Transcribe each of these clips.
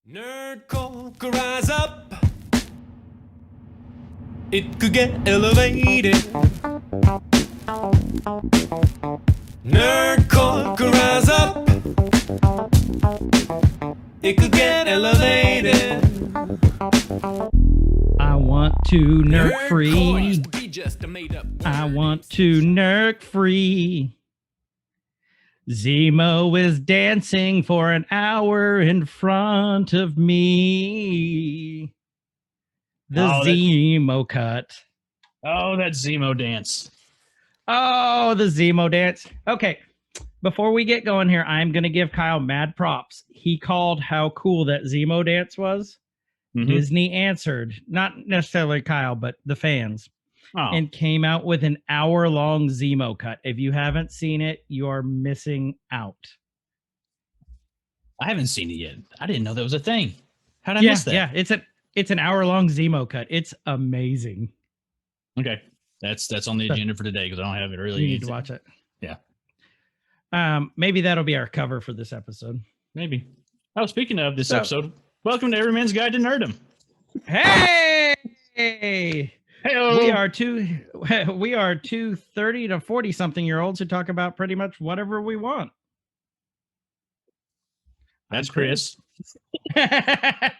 Nerd could rise up. It could get elevated. Nerd could rise up. It could get elevated. I want to nerk free. Be just a made up word. I want to nerk free. Zemo is dancing for an hour in front of me. The Zemo cut. Oh, that Zemo dance. Oh, the Zemo dance. Okay, before we get going here, I'm going to give Kyle mad props. He called how cool that Zemo dance was. Mhm. Disney answered, not necessarily Kyle, but the fans. Oh, And came out with an hour-long Zemo cut. If you haven't seen it, you are missing out. I haven't seen it yet. I didn't know that was a thing. How'd I miss that? Yeah, it's an hour-long Zemo cut. It's amazing. Okay, that's on the agenda for today because I don't have it really. You need to watch it. Yeah. Maybe that'll be our cover for this episode. Maybe. Oh, speaking of this episode, welcome to Everyman's Guide to Nerdom. Hey! Hey-o. We are two 30 to 40 something year olds who talk about pretty much whatever we want. That's Chris. I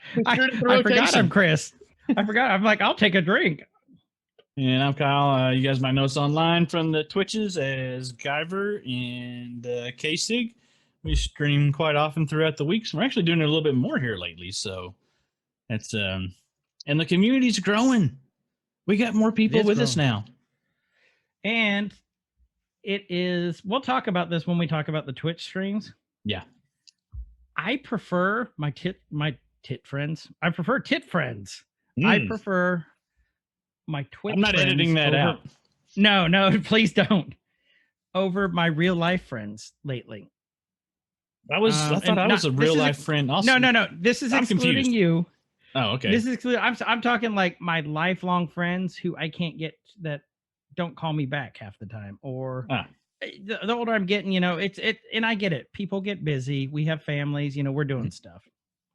forgot I'm Chris. I forgot. I'm like, I'll take a drink. And I'm Kyle. You guys might know us online from the Twitches as Guyver and K-Sig. We stream quite often throughout the weeks. We're actually doing it a little bit more here lately. So that's and the community's growing. We got more people with us now. And it is, we'll talk about this when we talk about the Twitch streams. Yeah. I prefer my tit friends. I prefer tit friends. Mm. I prefer my Twitch I'm not friends editing that out. No, please don't. Over my real life friends lately. I thought I was a real life friend also. No. This is I'm excluding confused. you. Oh, okay. This is I'm talking like my lifelong friends who I can't get, that don't call me back half the time, or the older I'm getting, it's and I get it. People get busy. We have families, we're doing stuff.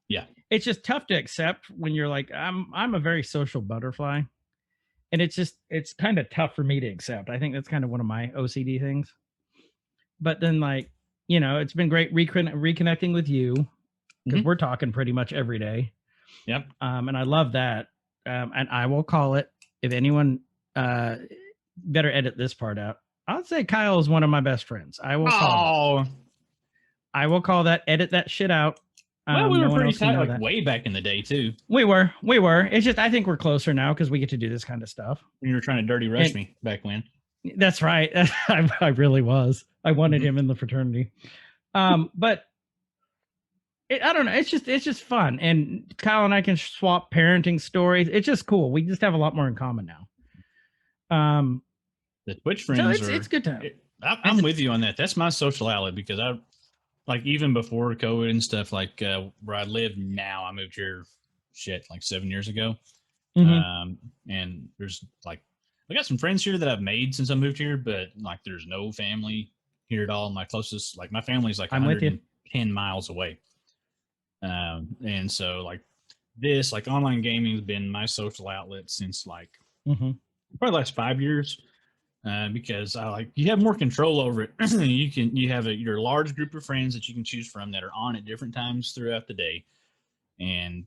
Yeah. It's just tough to accept when you're like, I'm a very social butterfly, and it's kind of tough for me to accept. I think that's kind of one of my OCD things. But then, like, it's been great reconnecting with you, because we're talking pretty much every day. Yep. And I love that. And I will call it, if anyone better edit this part out, I'll say Kyle is one of my best friends. I will call that. I will call that. Edit that shit out. Well, we were no one pretty else can tight know like that. way back in the day too. We were. It's just, I think we're closer now because we get to do this kind of stuff. When you were trying to dirty rush me back when. That's right. I really was. I wanted him in the fraternity. But I don't know. It's just fun. And Kyle and I can swap parenting stories. It's just cool. We just have a lot more in common now. The Twitch friends so it's good time. I'm with you on that. That's my social outlet because I, like, even before COVID and stuff, like where I live now, I moved here like 7 years ago. And there's like, I got some friends here that I've made since I moved here, but like there's no family here at all. My closest, like my family's like 110 miles away. And so like this, like online gaming has been my social outlet since like probably the last 5 years. Because you have more control over it. you have your large group of friends that you can choose from that are on at different times throughout the day. And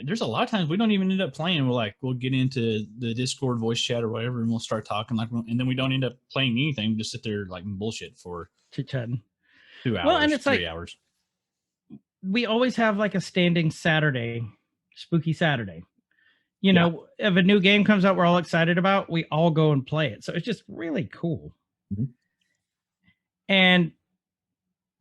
there's a lot of times we don't even end up playing. We'll get into the Discord voice chat or whatever, and we'll start talking and then we don't end up playing anything. We just sit there like bullshit for chit-chatting 2 hours, well, and it's 3 hours. We always have like a standing Saturday, spooky Saturday. If a new game comes out we're all excited about, we all go and play it. So it's just really cool. And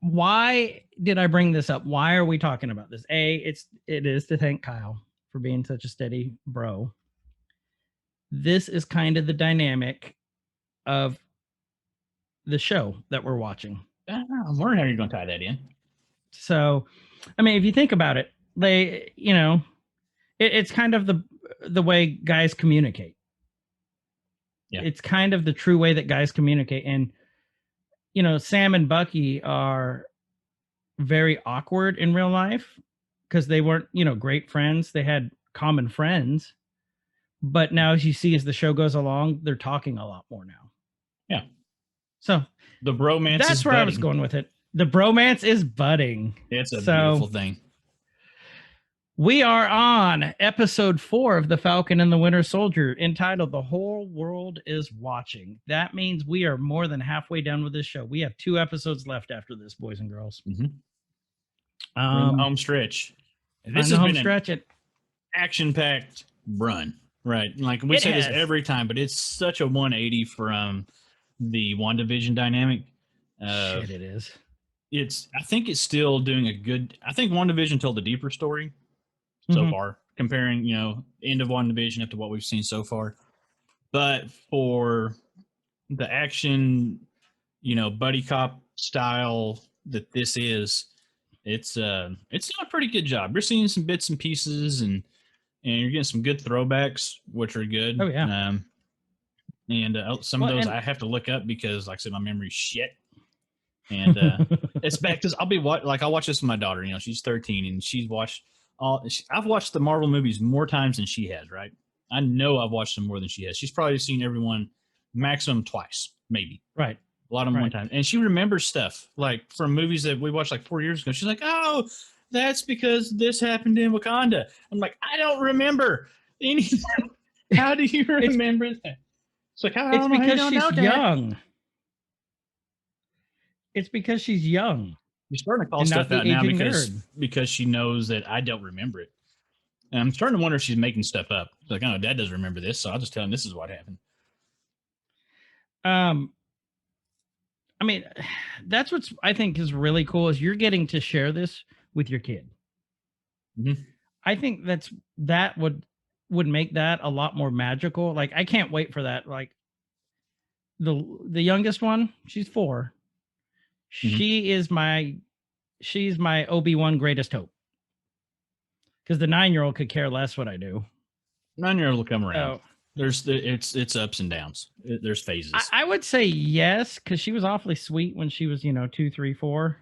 why did I bring this up? Why are we talking about this? It is to thank Kyle for being such a steady bro. This is kind of the dynamic of the show that we're watching. I'm wondering how you're going to tie that in. So, I mean, if you think about it, it's kind of the way guys communicate. Yeah. It's kind of the true way that guys communicate. And, Sam and Bucky are very awkward in real life because they weren't, great friends. They had common friends. But now, as you see, as the show goes along, they're talking a lot more now. Yeah. So the bromance that's is where budding. I was going with it. The bromance is budding. It's a beautiful thing. We are on episode 4 of The Falcon and the Winter Soldier, entitled The Whole World is Watching. That means we are more than halfway done with this show. We have 2 episodes left after this, boys and girls. Mm-hmm. Home stretch. This has been an action-packed run, right? Like we say this every time, but it's such a 180 from the WandaVision dynamic. Shit, it is. I think it's still doing a good. I think WandaVision told a deeper story so far, comparing, end of WandaVision up to what we've seen so far. But for the action, buddy cop style that this is, it's doing a pretty good job. You're seeing some bits and pieces, and you're getting some good throwbacks, which are good. Oh yeah. Some of those I have to look up because, like I said, my memory's shit. And it's back because I'll watch this with my daughter. She's 13 and she's watched I've watched the Marvel movies more times than she has. Right? I know I've watched them more than she has. She's probably seen everyone maximum twice, maybe. Right. A lot of them one time, and she remembers stuff like from movies that we watched like 4 years ago. She's like, "Oh, that's because this happened in Wakanda." I'm like, "I don't remember anything. How do you remember that?" It's like, it's because she's young. It's because she's young. You're starting to call stuff out now because she knows that I don't remember it. And I'm starting to wonder if she's making stuff up. It's like, oh, Dad doesn't remember this, so I'll just tell him this is what happened. I mean, that's what's I think is really cool is you're getting to share this with your kid. Mm-hmm. I think that would make that a lot more magical. Like, I can't wait for that. Like the youngest one, she's 4. Mm-hmm. She's my Obi-Wan greatest hope. Because the 9-year-old could care less what I do. 9-year-old will come around. It's ups and downs. There's phases. I would say yes, because she was awfully sweet when she was 2, 3, 4.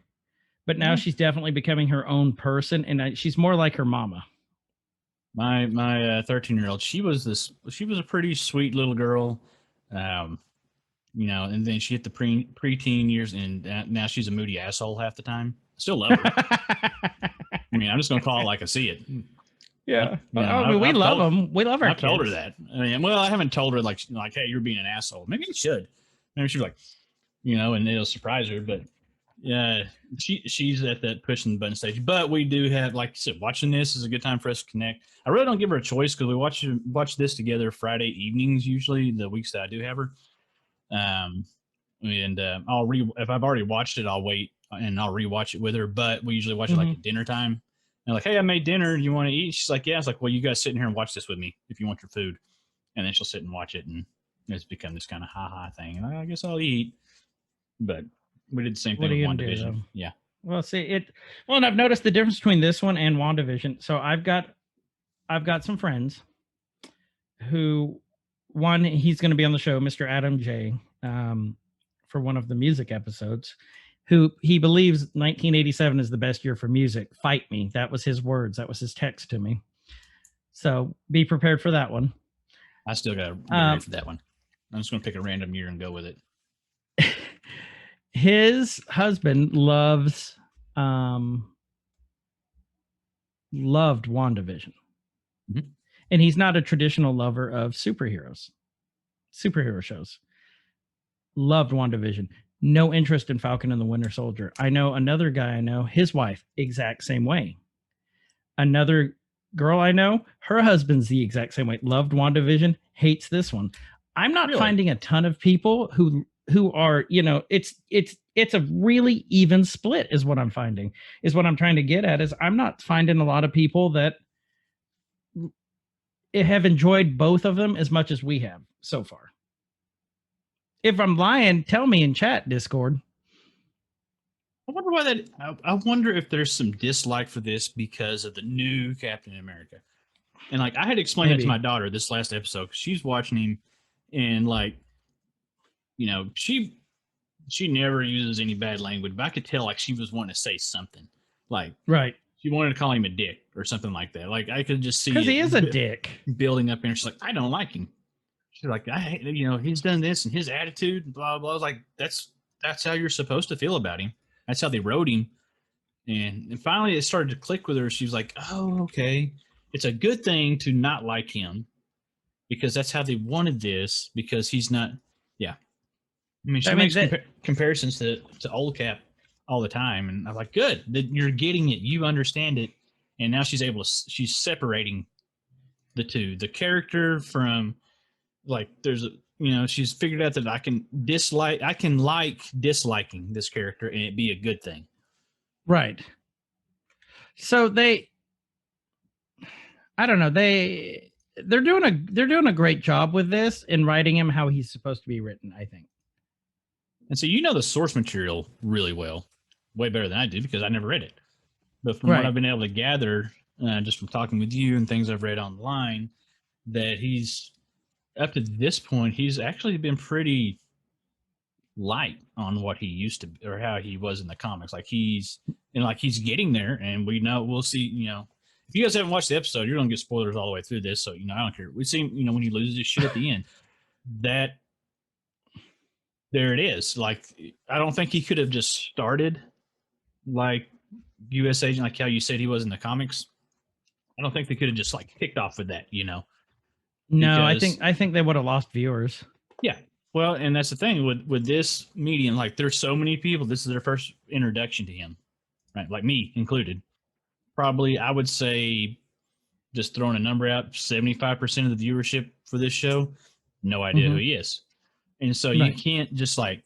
But now she's definitely becoming her own person, and she's more like her mama. My 13-year-old, she was a pretty sweet little girl. And then she hit the preteen years, and now she's a moody asshole half the time. Still love her. I mean, I'm just gonna call it like I see it. Yeah, we love them. We love our I've kids. told her that. I mean, well, I haven't told her like, hey, you're being an asshole. Maybe you should. Maybe she's like, and it'll surprise her. But yeah, she's at that pushing the button stage. But we do have, like you said, watching this is a good time for us to connect. I really don't give her a choice because we watch this together Friday evenings usually the weeks that I do have her. If I've already watched it, I'll wait and I'll rewatch it with her. But we usually watch it like at dinner time. And like, hey, I made dinner. You want to eat? She's like, yeah. It's like, well, you guys sit in here and watch this with me if you want your food. And then she'll sit and watch it, and it's become this kind of ha thing. And I guess I'll eat. But we did the same thing with WandaVision. Yeah. Well, see and I've noticed the difference between this one and WandaVision. So I've got some friends who. One, he's going to be on the show, Mr. Adam J, for one of the music episodes, who he believes 1987 is the best year for music. Fight me. That was his words. That was his text to me. So be prepared for that one. I still got to be ready for that one. I'm just going to pick a random year and go with it. His husband loved WandaVision. Mm-hmm. And he's not a traditional lover of superhero shows. Loved WandaVision. No interest in Falcon and the Winter Soldier. I know another guy his wife, exact same way. Another girl I know, her husband's the exact same way. Loved WandaVision, hates this one. I'm not finding a ton of people who are, it's a really even split is what I'm finding. Is what I'm trying to get at is I'm not finding a lot of people that have enjoyed both of them as much as we have so far. If I'm lying, tell me in chat, Discord. I wonder why that. I wonder if there's some dislike for this because of the new Captain America. And like I had explained it to my daughter this last episode because she's watching him, and like, she never uses any bad language, but I could tell like she was wanting to say something. Like, right. she wanted to call him a dick or something like that. Like I could just see Because he it is a dick. building up, and she's like, I don't like him. She's like, I hate, he's done this and his attitude, blah blah. I was like, that's how you're supposed to feel about him. That's how they wrote him. And finally, it started to click with her. She was like, oh, okay. It's a good thing to not like him because that's how they wanted this, because he's not. Yeah. I mean, she makes comparisons to Old Cap all the time. And I'm like, good. That you're getting it. You understand it. And now she's she's separating the two. The character from, like, there's she's figured out that I can like disliking this character and it be a good thing. Right. So I don't know, they're doing a great job with this in writing him how he's supposed to be written, I think. And so the source material really well, way better than I do because I never read it. But from what I've been able to gather, just from talking with you and things I've read online, that he's up to this point, he's actually been pretty light on what he used to be or how he was in the comics. Like he's getting there, and we'll see. If you guys haven't watched the episode, you're gonna get spoilers all the way through this. So I don't care. We see when he loses his shit at the end, that there it is. Like I don't think he could have just started like U.S. Agent, like how you said he was in the comics. I don't think they could have just like kicked off with that. No, I think they would have lost viewers. Yeah. Well, and that's the thing with this medium, like there's so many people, this is their first introduction to him, right? Like me included. Probably, I would say, just throwing a number out, 75% of the viewership for this show, no idea who he is. And so you can't just like,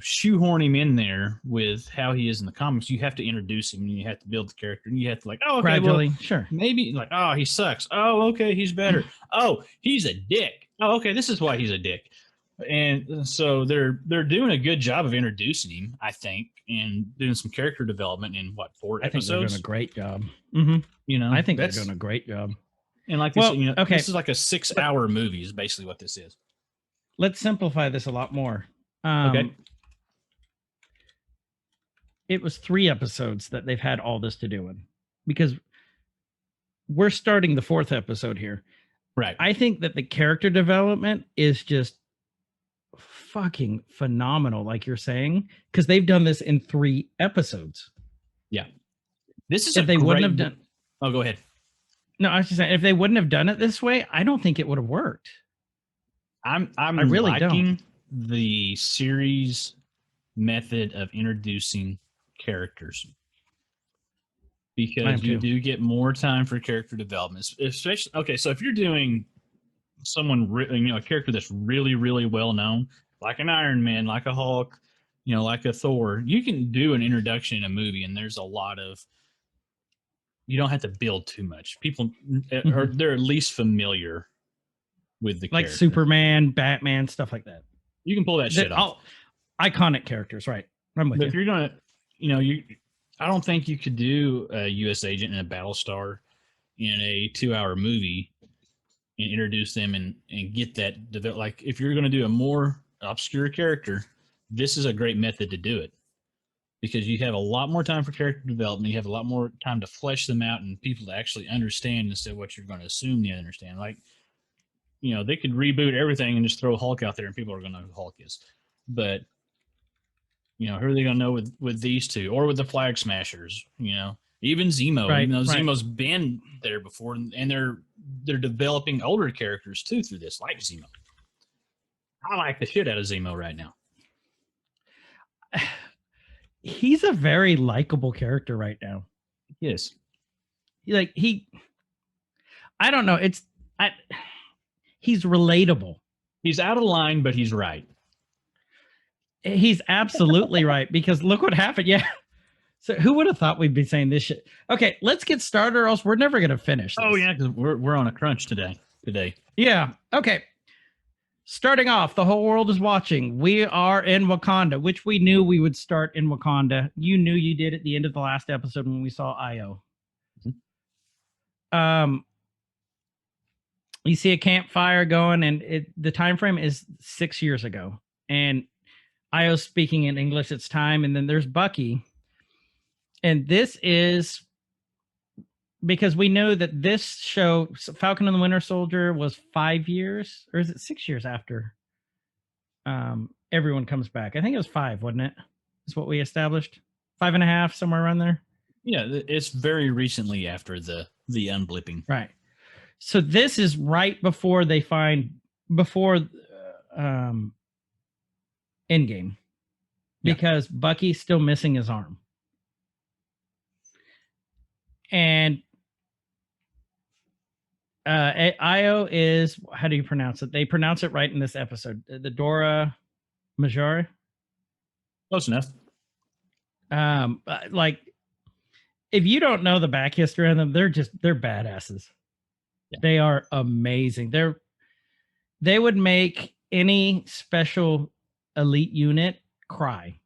shoehorn him in there with how he is in the comics. You have to introduce him and you have to build the character and you have to like, oh, okay, gradually, well, sure. Maybe like, oh, he sucks. Oh, okay, he's better. Oh, he's a dick. Oh, okay, this is why he's a dick. And so they're doing a good job of introducing him, I think, and doing some character development in 4 episodes. I think they're doing a great job. Mm-hmm. I think they're doing a great job. And like this, this is like a 6-hour movie is basically what this is. Let's simplify this a lot more. Okay. It was 3 episodes that they've had all this to do with, because we're starting the 4th episode here. Right. I think that the character development is just fucking phenomenal, like you're saying, because they've done this in 3 episodes. Yeah. This is if they wouldn't have done. Oh, go ahead. No, I was just saying, if they wouldn't have done it this way, I don't think it would have worked. I really liking the series method of introducing characters, because you do get more time for character development, especially. Okay, so if you're doing someone, a character that's really, really well known, like an Iron Man, like a Hulk, like a Thor, you can do an introduction in a movie, and there's a lot of. You don't have to build too much. People are they're at least familiar with the like character. Superman, Batman, stuff like that. You can pull that shit off. Iconic characters, right? I'm with you. If you're gonna, I don't think you could do a U.S. Agent and a Battlestar in a 2-hour movie and introduce them and get that develop. Like if you're gonna do a more obscure character, this is a great method to do it, because you have a lot more time for character development. You have a lot more time to flesh them out and people to actually understand instead of what you're going to assume they understand. Like, they could reboot everything and just throw Hulk out there and people are going to know who Hulk is. But, who are they going to know with these two, or with the Flag Smashers, even Zemo, right, even though Zemo's been there before, and they're developing older characters too through this, like Zemo. I like the shit out of Zemo right now. He's a very likable character right now. Yes. I don't know. He's relatable. He's out of line, but he's right. He's absolutely right, because look what happened. Yeah. So who would have thought we'd be saying this shit? Okay, let's get started, or else we're never going to finish this. Oh yeah, because we're on a crunch today. Yeah. Okay. Starting off, the whole world is watching. We are in Wakanda, which we knew we would start in Wakanda. You knew you did at the end of the last episode when we saw Io. Mm-hmm. You see a campfire going, and the time frame is 6 years ago. And Io's speaking in English. It's time, and then there's Bucky. And this is because we know that this show, Falcon and the Winter Soldier, was 5 years, or is it 6 years after everyone comes back? I think it was 5, wasn't it? Is what we established. 5.5, somewhere around there. Yeah, it's very recently after the unblipping. Right. So this is right before they find Endgame, because Bucky's still missing his arm. And Io is, how do you pronounce it? They pronounce it right in this episode. The Dora Milaje. Close enough. Like, if you don't know the back history on them, they're badasses. Yeah. They are amazing. They would make any special elite unit cry.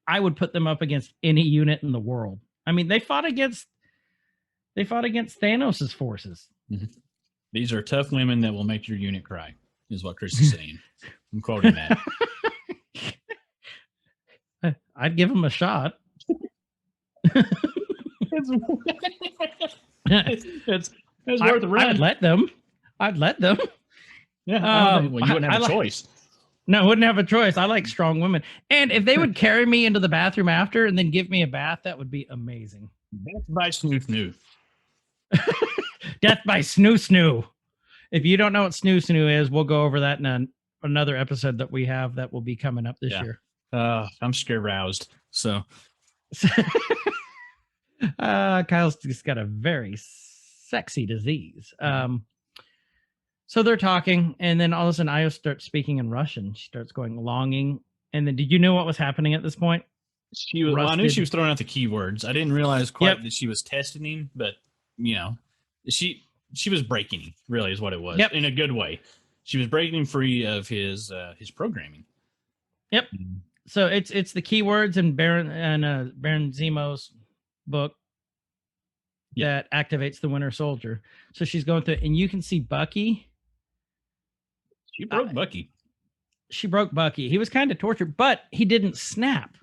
I would put them up against any unit in the world. I mean, they fought against Thanos' forces. Mm-hmm. These are tough women that will make your unit cry, is what Chris is saying. I'm quoting that. I'd give them a shot. It's worth a run. I'd let them. Yeah. Well, you wouldn't have a choice. No, I wouldn't have a choice. I like strong women. And if they would carry me into the bathroom after and then give me a bath, that would be amazing. Death by snoo snoo. Death by snoo snoo. If you don't know what snoo snoo is, we'll go over that in another episode that we have that will be coming up this year. I'm scare roused. So Kyle's just got a very sexy disease. So they're talking, and then all of a sudden Io starts speaking in Russian. She starts going longing. And then, did you know what was happening at this point? Well, I knew she was throwing out the keywords. I didn't realize quite that she was testing him, but she was breaking him, really is what it was. Yep. In a good way. She was breaking him free of his programming. Yep. So it's the keywords in Baron Zemo's book that activates the Winter Soldier. So she's going through, and you can see Bucky. She broke Bucky. She broke Bucky. He was kind of tortured, but he didn't snap.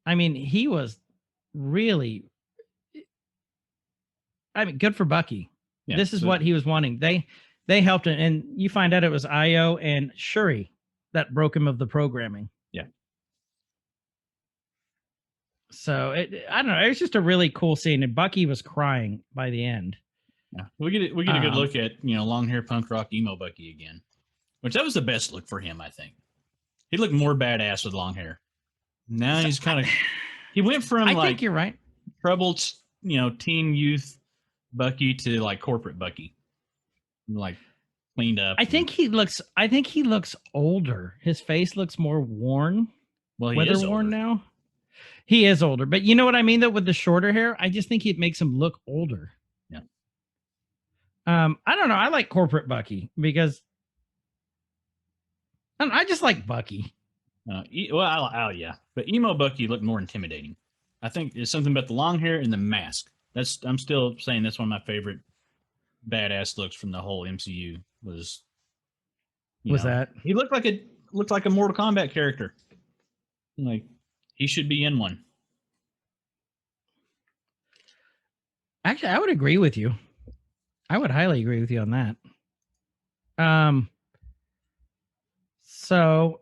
I mean, he was really, good for Bucky. Yeah, this is what he was wanting. They helped him, and you find out it was Io and Shuri that broke him of the programming. Yeah. So I don't know. It was just a really cool scene, and Bucky was crying by the end. Yeah, we get a good look at long hair punk rock EmoBucky again, which that was the best look for him. I think he looked more badass with long hair. Now he's kind of he went from I think you're right, troubled teen youth Bucky to like corporate Bucky, like cleaned up. I think he looks older. His face looks more worn. Well, he is worn older now. He is older, but you know what I mean though, with the shorter hair, I just think it makes him look older. Yeah. I don't know. I like corporate Bucky because I just like Bucky. Yeah, but EmoBucky looked more intimidating. I think it's something about the long hair and the mask. I'm still saying that's one of my favorite badass looks from the whole MCU. That he looked like a Mortal Kombat character. Like he should be in one. Actually, I would agree with you. I would highly agree with you on that. So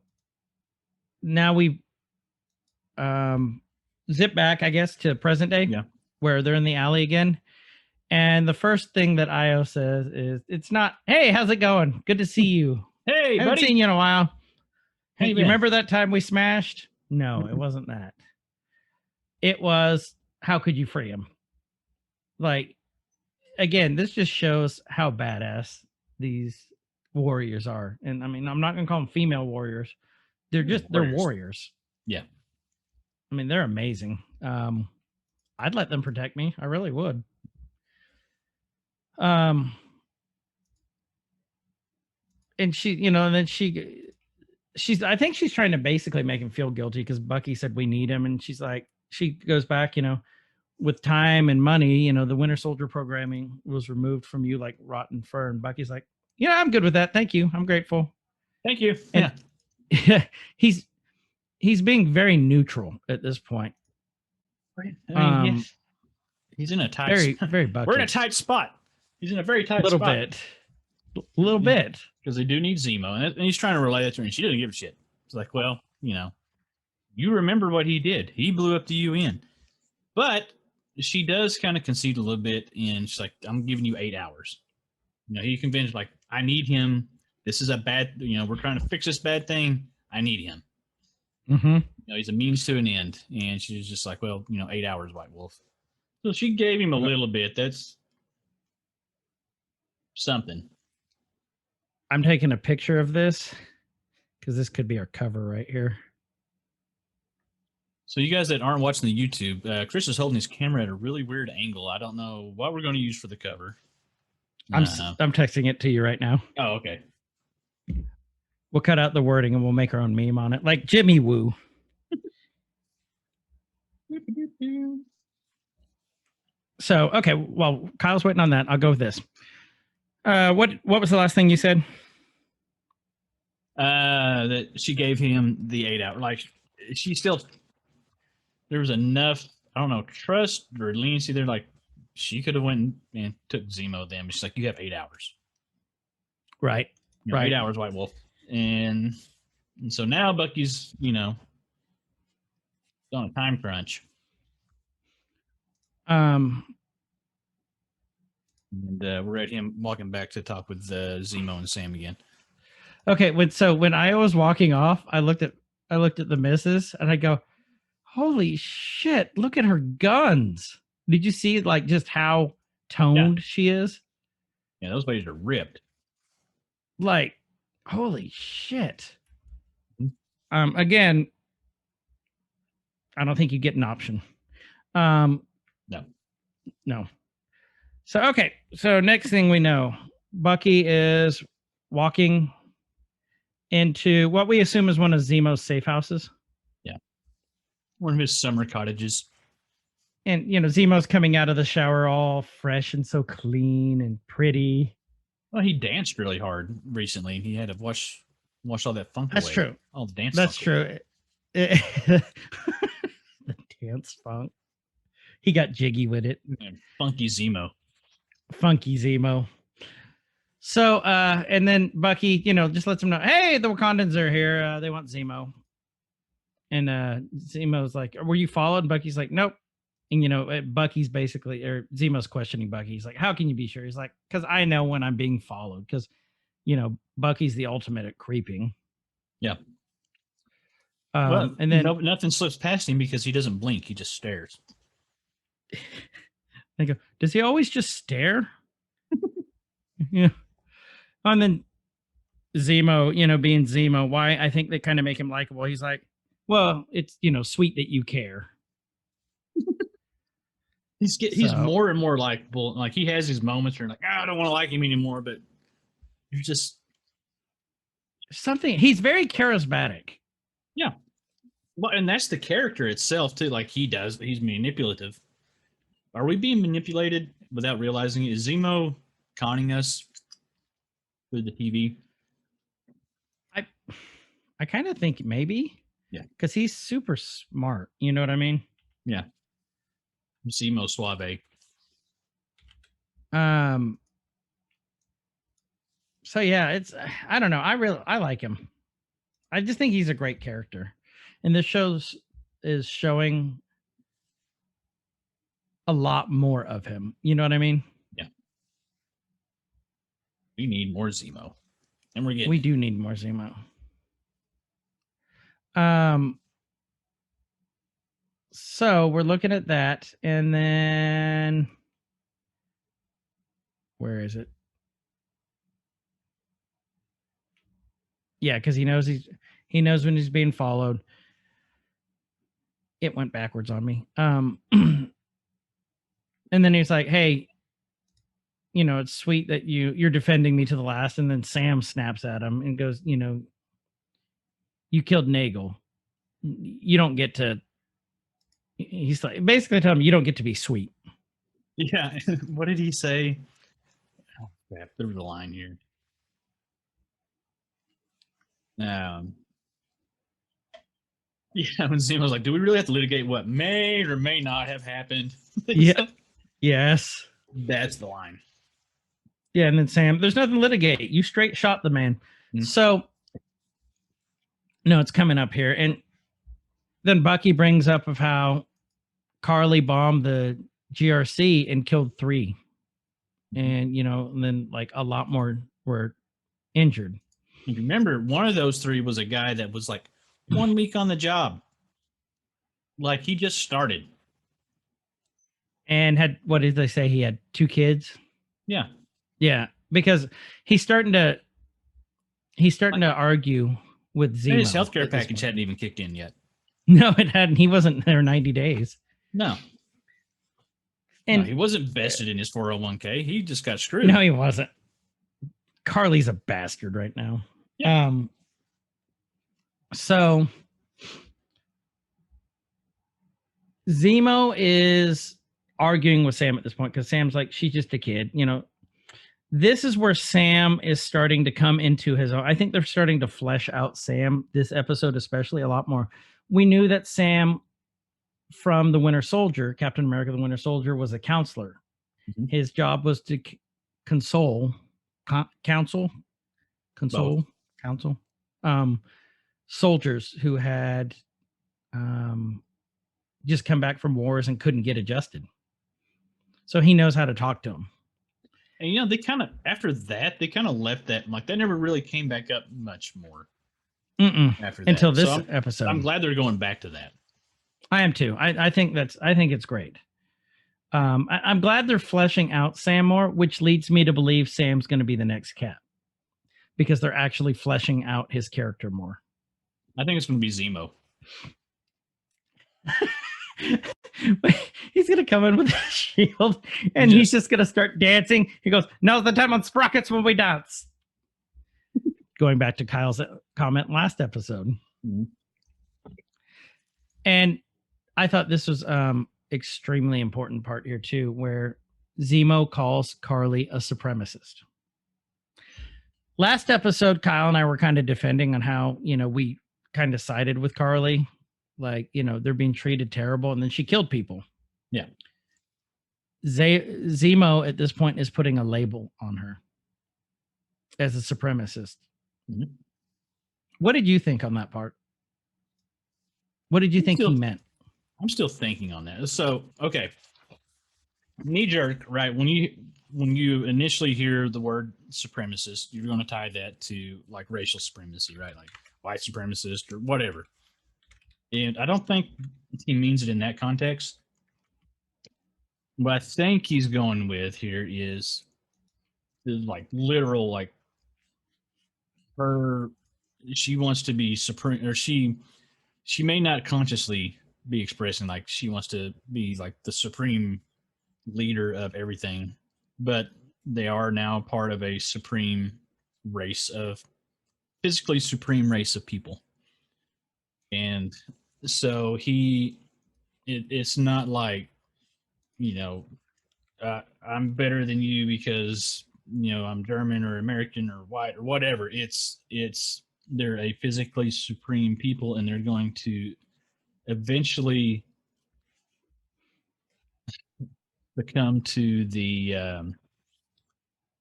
now we zip back, I guess, to present day. Yeah. Where they're in the alley again. And the first thing that Io says is, it's not, hey, how's it going? Good to see you. Hey, I haven't buddy. seen you in a while. Hey, you remember that time we smashed? No, it wasn't that. It was, how could you free him? Like, again, this just shows how badass these warriors are. And I mean, I'm not going to call them female warriors. They're warriors. Yeah. I mean, they're amazing. I'd let them protect me. I really would. And she, and then she's, I think she's trying to basically make him feel guilty because Bucky said we need him. And she's like, she goes back, with time and money, the Winter Soldier programming was removed from you like rotten fur. And Bucky's like, yeah, I'm good with that. Thank you. I'm grateful. Thank you. And he's being very neutral at this point. I mean, he's in a tight very, spot. very Bucky. We're in a tight spot. He's in a very tight little spot. bit. A little bit. Because they do need Zemo. And he's trying to relay that to her, and she doesn't give a shit. It's like, well, you remember what he did. He blew up the UN. But she does kind of concede a little bit, and she's like, I'm giving you 8 hours. He convinced, like, I need him. This is a bad, we're trying to fix this bad thing. I need him. Mm-hmm. He's a means to an end. And she's just like, well, 8 hours, White Wolf. So she gave him a little bit. That's something. I'm taking a picture of this because this could be our cover right here. So you guys that aren't watching the YouTube, Chris is holding his camera at a really weird angle. I don't know what we're going to use for the cover. I'm texting it to you right now. Oh, okay. We'll cut out the wording and we'll make our own meme on it, like Jimmy Woo. So, okay, well, Kyle's waiting on that. I'll go with this. What was the last thing you said? That she gave him the 8 hour. Like, she still, there was enough, I don't know, trust or leniency there. Like, she could have went and took Zemo then. But she's like, you have 8 hours. Right. Right. 8 hours, White Wolf. And so now Bucky's, on a time crunch. And we're at him walking back to talk with Zemo and Sam again. Okay, when I was walking off, I looked at the missus and I go, "Holy shit! Look at her guns! Did you see like just how toned she is? Yeah, those ladies are ripped. Like, holy shit!" Again, I don't think you get an option. No. So, okay. So next thing we know, Bucky is walking into what we assume is one of Zemo's safe houses. Yeah. One of his summer cottages. And, Zemo's coming out of the shower all fresh and so clean and pretty. Well, he danced really hard recently. He had to wash all that funk That's away. true. All the dance That's true. The dance funk. He got jiggy with it. Funky Zemo. Funky Zemo. So, and then Bucky, just lets him know, hey, the Wakandans are here. They want Zemo. And Zemo's like, were you followed? And Bucky's like, nope. And, Bucky's basically, or Zemo's questioning Bucky. He's like, how can you be sure? He's like, because I know when I'm being followed. Because, Bucky's the ultimate at creeping. Yeah. And then nothing slips past him because he doesn't blink. He just stares. I go, does he always just stare? Yeah. And then Zemo, being Zemo, why I think they kind of make him likable. He's like, well, it's, sweet that you care. He's more and more likable. Like, he has his moments where you're like, I don't want to like him anymore, but you're just something. He's very charismatic. Yeah. Well, and that's the character itself too. Like, he's manipulative. Are we being manipulated without realizing it? Is Zemo conning us through the TV? I kind of think maybe. Yeah. Because he's super smart. You know what I mean? Yeah. Zemo Suave. So yeah, I don't know. I like him. I just think he's a great character. And this is showing a lot more of him. You know what I mean? Yeah. We need more Zemo. And we do need more Zemo. So we're looking at that, and then where is it? Yeah, because he knows when he's being followed. It went backwards on me. And then he's like, hey, it's sweet that you're defending me to the last. And then Sam snaps at him and goes, you killed Nagel. You don't get to, he's like, basically telling him, you don't get to be sweet. Yeah. What did he say? Oh, crap. There was a line here. Yeah, when Zemo was like, "Do we really have to litigate what may or may not have happened?" Yeah. Yes. That's the line. Yeah, and then Sam, there's nothing to litigate. You straight shot the man. Mhm. So, no, it's coming up here. And then Bucky brings up of how Carly bombed the GRC and killed 3. And, and then like a lot more were injured. And remember, one of those 3 was a guy that was like 1 week on the job. Like he just started. And had, what did they say? He had 2 kids. Yeah. Yeah. Because he's starting to argue with Zemo. And his healthcare package hadn't even kicked in yet. No, it hadn't. He wasn't there 90 days. No. And no, he wasn't vested in his 401k. He just got screwed. No, he wasn't. Carly's a bastard right now. Yeah. So Zemo is arguing with Sam at this point because Sam's like, she's just a kid. This is where Sam is starting to come into his own. I think they're starting to flesh out Sam this episode, especially a lot more. We knew that Sam from the Winter Soldier, Captain America, the Winter Soldier, was a counselor. Mm-hmm. His job was to counsel soldiers who had just come back from wars and couldn't get adjusted. So he knows how to talk to them. And they kind of, after that, they kind of left that, like that never really came back up much more. After that. Until this episode. I'm glad they're going back to that. I am too. I think it's great. I'm glad they're fleshing out Sam more, which leads me to believe Sam's going to be the next Cap, because they're actually fleshing out his character more. I think it's going to be Zemo. He's going to come in with a shield and he's just going to start dancing. He goes, "Now's the time on Sprockets when we dance." Going back to Kyle's comment last episode. Mm-hmm. And I thought this was extremely important part here too, where Zemo calls Carly a supremacist. Last episode, Kyle and I were kind of defending on how, we kind of sided with Carly. Like, they're being treated terrible, and then she killed people. Yeah. Zemo at this point is putting a label on her as a supremacist. Mm-hmm. What did you think on that part? What did you think he meant? I'm still thinking on that. So, okay. Knee jerk, right? When you initially hear the word supremacist, you're going to tie that to like racial supremacy, right? Like white supremacist or whatever. And I don't think he means it in that context. What I think he's going with here is like literal, like she wants to be supreme, or she may not consciously be expressing like she wants to be like the supreme leader of everything, but they are now part of a supreme race of physically supreme race of people. And so it's not like, I'm better than you because, I'm German or American or white or whatever. They're a physically supreme people, and they're going to eventually become to the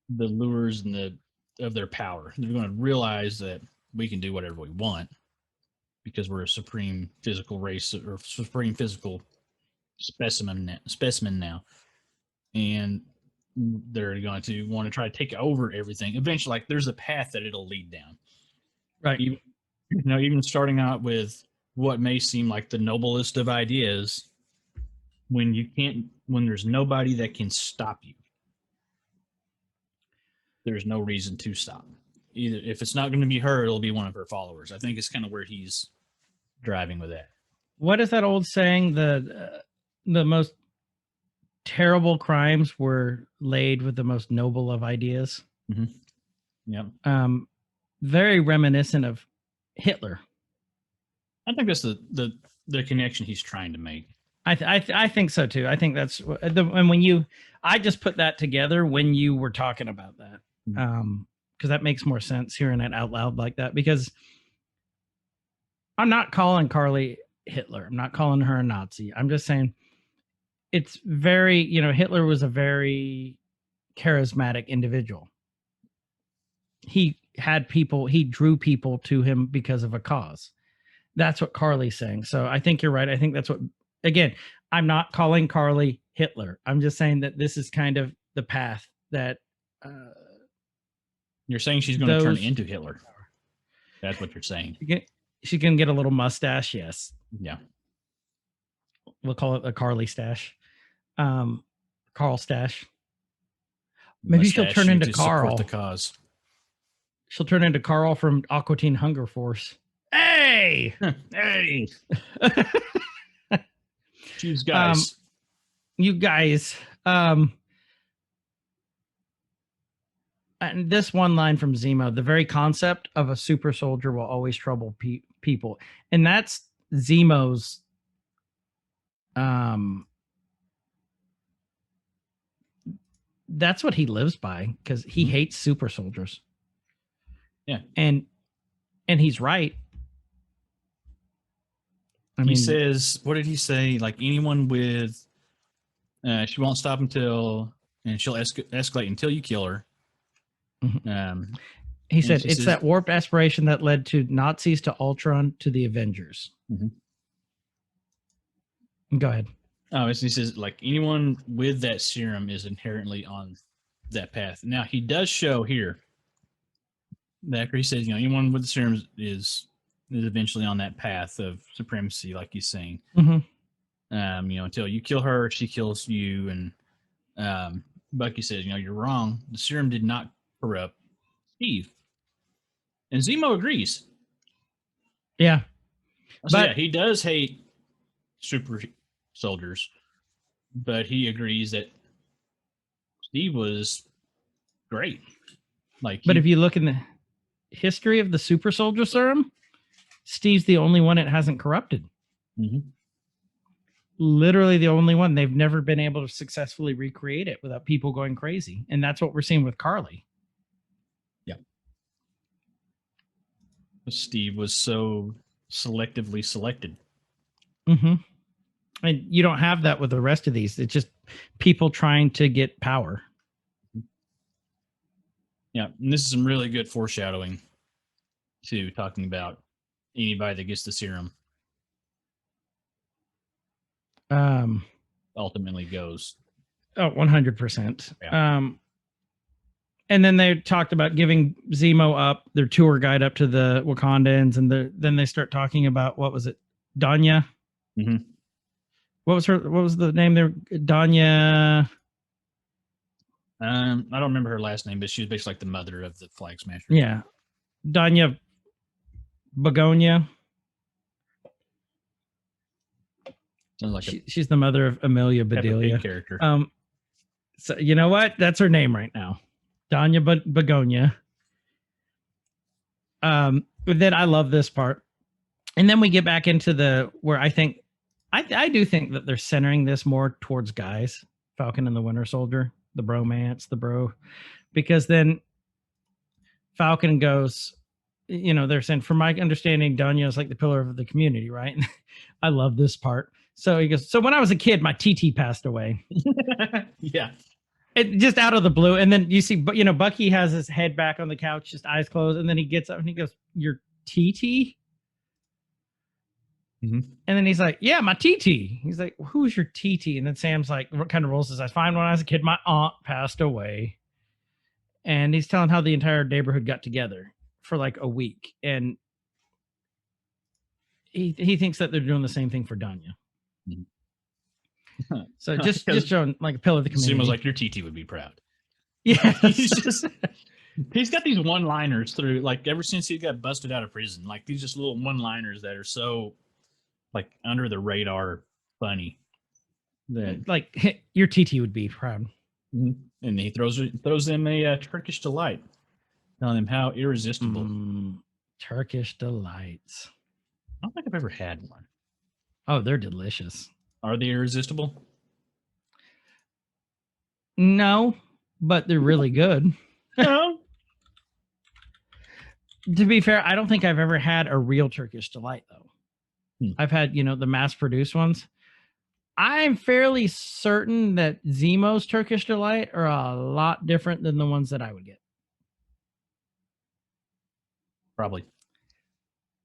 lures and of their power. They're going to realize that we can do whatever we want because we're a supreme physical race or supreme physical specimen now. And they're going to want to try to take over everything. Eventually, like there's a path that it'll lead down. Right. Even starting out with what may seem like the noblest of ideas, when there's nobody that can stop you, there's no reason to stop. Either if it's not going to be her, it'll be one of her followers. I think it's kind of where he's driving with that. What is that old saying? The most terrible crimes were laid with the most noble of ideas. Mm-hmm. Yeah. Very reminiscent of Hitler. I think that's the connection he's trying to make. I think so too. I think that's and I just put that together when you were talking about that. Because that makes more sense hearing it out loud like that, because I'm not calling Carly Hitler. I'm not calling her a Nazi. I'm just saying it's very, Hitler was a very charismatic individual. He drew people to him because of a cause. That's what Carly's saying. So I think you're right. I think that's what, again, I'm not calling Carly Hitler. I'm just saying that this is kind of the path that. You're saying she's going to turn into Hitler. That's what you're saying. She can get a little mustache. Yes. Yeah. We'll call it a Carly stash. Carl stash. Maybe she'll turn into Carl. The cause. She'll turn into Carl from Aqua Teen Hunger Force. Hey! Hey! Choose guys. You guys. And this one line from Zemo, the very concept of a super soldier will always trouble people. And that's Zemo's that's what he lives by, because he hates super soldiers. Yeah. And he's right. He says, what did he say? Like anyone with she won't stop until, and she'll escalate until you kill her. Mm-hmm. He said it's that warped aspiration that led to Nazis, to Ultron, to the Avengers. Mm-hmm. Go ahead. Oh, he says like anyone with that serum is inherently on that path. Now he does show here that he says, anyone with the serum is eventually on that path of supremacy, like he's saying. Mm-hmm. Until you kill her, she kills you, and Bucky says, you're wrong. The serum did not corrupt Steve. And Zemo agrees. Yeah. So yeah, he does hate super soldiers, but he agrees that Steve was great. But if you look in the history of the super soldier serum, Steve's the only one it hasn't corrupted. Mm-hmm. Literally the only one. They've never been able to successfully recreate it without people going crazy. And that's what we're seeing with Carly. Yeah. Steve was so selectively selected. Mm-hmm. And you don't have that with the rest of these. It's just people trying to get power. Yeah. And this is some really good foreshadowing to talking about anybody that gets the serum. Ultimately goes. Oh, 100%. Yeah. And then they talked about giving Zemo up, their tour guide up to the Wakandans, and then they start talking about, what was it, Danya? Mm-hmm. What was the name there? Danya. I don't remember her last name, but she was basically like the mother of the Flag Smasher. Yeah, Danya Begonia. Sounds like she's the mother of Amelia Bedelia character. So you know what? That's her name right now, Danya Begonia. But then I love this part, and then we get back into where I think I do think that they're centering this more towards guys, Falcon and the Winter Soldier, the bromance, because then Falcon goes, they're saying, from my understanding, Danya is like the pillar of the community, right? I love this part. So he goes, so when I was a kid, my TT passed away. Yeah. It just out of the blue. And then you see, Bucky has his head back on the couch, just eyes closed. And then he gets up and he goes, your TT? Mm-hmm. And then he's like, yeah, my TT. He's like, who's your TT? And then Sam's like, kind of rolls his eyes. Fine, when I was a kid, my aunt passed away. And he's telling how the entire neighborhood got together for like a week. And he thinks that they're doing the same thing for Danya. Mm-hmm. So just showing like a pillar of the community. Seems like your TT would be proud. Yeah. He's got these one-liners through, like, ever since he got busted out of prison, like these just little one-liners that are so like under the radar funny. That like your TT would be proud. Mm-hmm. And he throws them a Turkish delight, telling them how irresistible. Turkish delights. I don't think I've ever had one. Oh, they're delicious. Are they irresistible? No, but they're really good. No. To be fair, I don't think I've ever had a real Turkish delight though. I've had, the mass produced ones. I'm fairly certain that Zemo's Turkish delight are a lot different than the ones that I would get. Probably.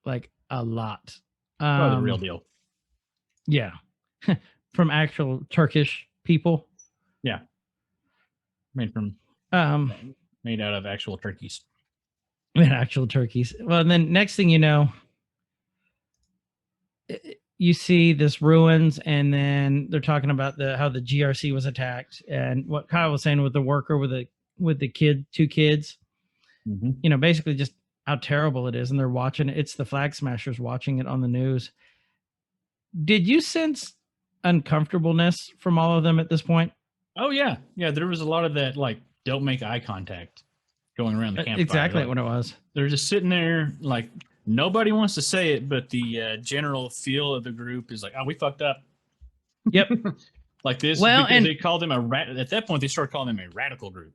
Like a lot. Probably the real deal. Yeah. From actual Turkish people. Yeah. Made out of actual turkeys. Actual turkeys. Well, and then next thing you know, you see this ruins, and then they're talking about how the GRC was attacked, and what Kyle was saying with the worker with the two kids. Mm-hmm. Basically just how terrible it is, and they're watching it. It's the flag smashers watching it on the news. Did you sense uncomfortableness from all of them at this point? Oh yeah, there was a lot of that, like, don't make eye contact going around the campfire. Exactly like, what it was. They're just sitting there, like, nobody wants to say it, but the general feel of the group is like, oh, we fucked up. Yep. Like this. Well, because and they called them at that point, they started calling them a radical group.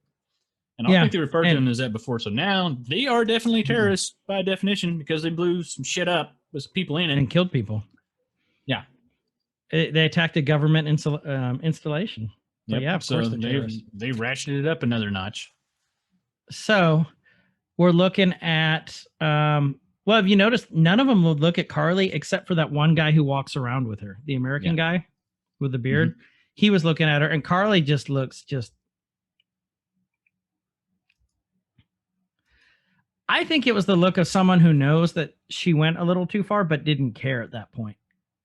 And I don't think they referred to them as that before. So now they are definitely terrorists by definition, because they blew some shit up with some people in it. And killed people. Yeah. They attacked a government installation. So, yep. yeah, of course they ratcheted it up another notch. So we're looking at, well, have you noticed none of them would look at Carly except for that one guy who walks around with her, the American guy with the beard. Mm-hmm. He was looking at her, and Carly just looks I think it was the look of someone who knows that she went a little too far, but didn't care at that point,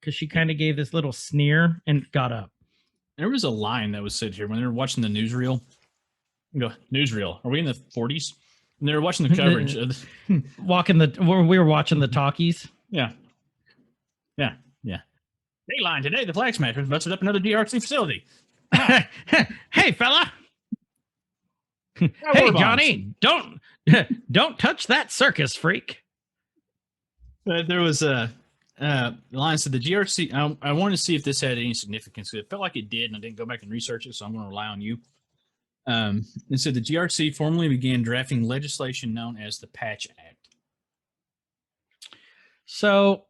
because she kind of gave this little sneer and got up. There was a line that was said here when they were watching the newsreel. You go, newsreel. Are we in the 40s? And they were watching the coverage. We were watching the talkies. Yeah. Dayline today, the flag smashers busted up another DRC facility. Hey, fella. Hey, Johnny, don't touch that circus freak. There was a line said the GRC. I wanted to see if this had any significance. It felt like it did, and I didn't go back and research it, so I'm going to rely on you. It said the GRC formally began drafting legislation known as the Patch Act. So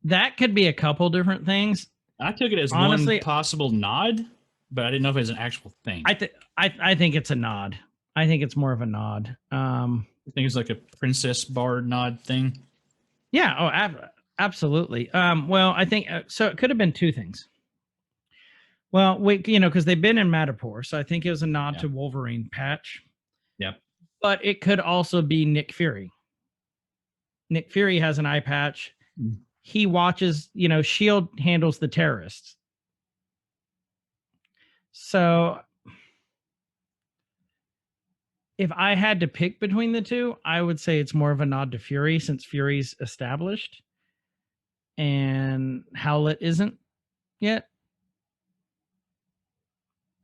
that could be a couple different things. I took it as one possible nod, but I didn't know if it was an actual thing. I think it's a nod. I think it's more of a nod. I think it's like a Princess Bard nod thing. Yeah. Oh, absolutely. Well, I think so. It could have been two things. Well, because they've been in Madripoor, so I think it was a nod to Wolverine patch. Yep. But it could also be Nick Fury. Nick Fury has an eye patch. He watches, S.H.I.E.L.D. handles the terrorists. So if I had to pick between the two, I would say it's more of a nod to Fury, since Fury's established and Howlett isn't yet.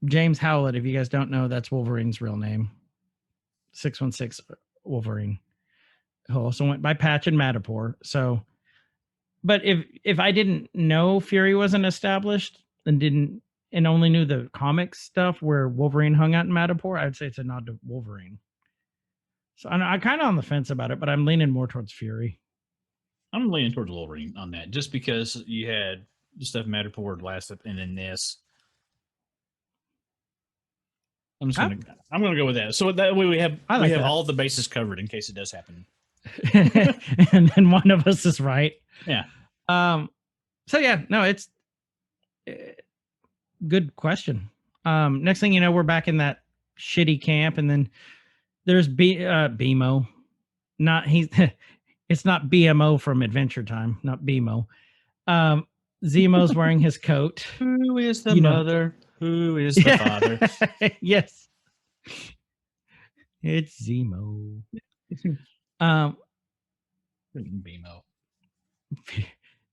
James Howlett, if you guys don't know, that's Wolverine's real name. 616 Wolverine. Who also went by Patch and Madripoor. So, but if I didn't know Fury wasn't established and only knew the comic stuff where Wolverine hung out in Madripoor, I'd say it's a nod to Wolverine. So I'm kind of on the fence about it, but I'm leaning more towards Fury. I'm leaning towards Wolverine on that, just because you had stuff Madripoor last up, and then this. I'm gonna go with that. So that way we have all the bases covered in case it does happen. And then one of us is right. Yeah. So yeah, no, it's good question. Next thing you know, we're back in that shitty camp, and then there's BMO. It's not BMO from Adventure Time, not BMO. Zemo's wearing his coat. Who is the mother? Who is the father? Yes. It's Zemo. BMO.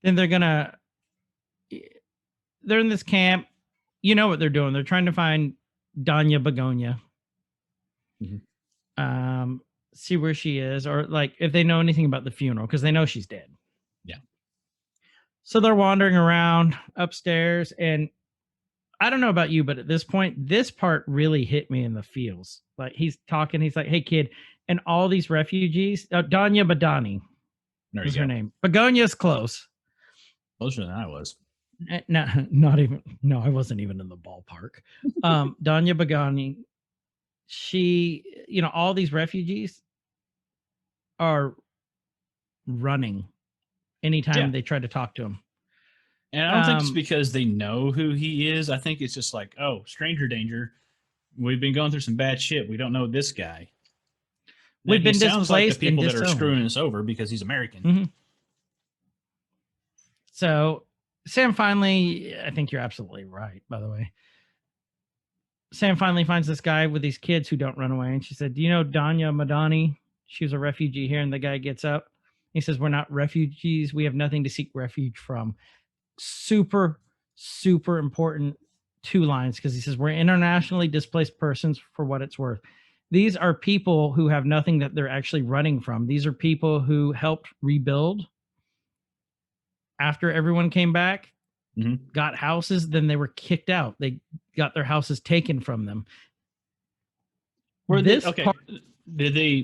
Then they're in this camp. You know what they're doing. They're trying to find Danya Begonia. Mm-hmm. See where she is, or like if they know anything about the funeral, because they know she's dead. Yeah. So they're wandering around upstairs, and I don't know about you, but at this point, this part really hit me in the feels. Like he's talking, he's like, "Hey kid, and all these refugees. Danya Badani There was you her go. name. Begonia's close. Closer than I was. No, not even. No, I wasn't even in the ballpark. Danya Bagani. She, all these refugees are running anytime they try to talk to him. And I don't think it's because they know who he is. I think it's just like, oh, stranger danger. We've been going through some bad shit. We don't know this guy. We've been sounds like the displaced and people that are disowned. screwing us over because he's American. Mm-hmm. So Sam finally, I think you're absolutely right, by the way. Sam finally finds this guy with these kids who don't run away. And she said, do you know Danya Madani? She was a refugee here. And the guy gets up. He says, we're not refugees. We have nothing to seek refuge from. Super, super important 2 lines, because he says, we're internationally displaced persons for what it's worth. These are people who have nothing that they're actually running from. These are people who helped rebuild after everyone came back. Got houses, then they were kicked out. They got their houses taken from them. Were they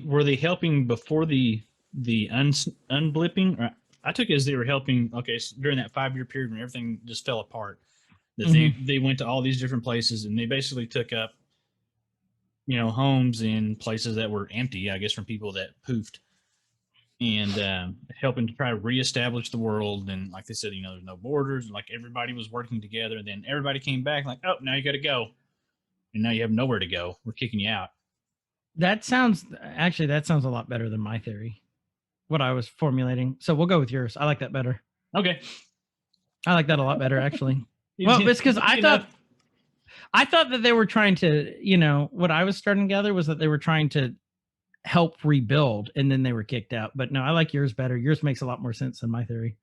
were they helping before the unblipping? I took it as they were helping. Okay, so during that 5-year period when everything just fell apart, that they went to all these different places and they basically took up, homes in places that were empty, I guess, from people that poofed. And helping to try to reestablish the world. And like they said, there's no borders. And like everybody was working together. And then everybody came back like, oh, now you got to go. And now you have nowhere to go. We're kicking you out. That sounds a lot better than my theory, what I was formulating. So we'll go with yours. I like that better. Okay. I like that a lot better, actually. Well, it's because I thought that they were trying to, what I was starting to gather was that they were trying to help rebuild and then they were kicked out. But no, I like yours better. Yours makes a lot more sense than my theory.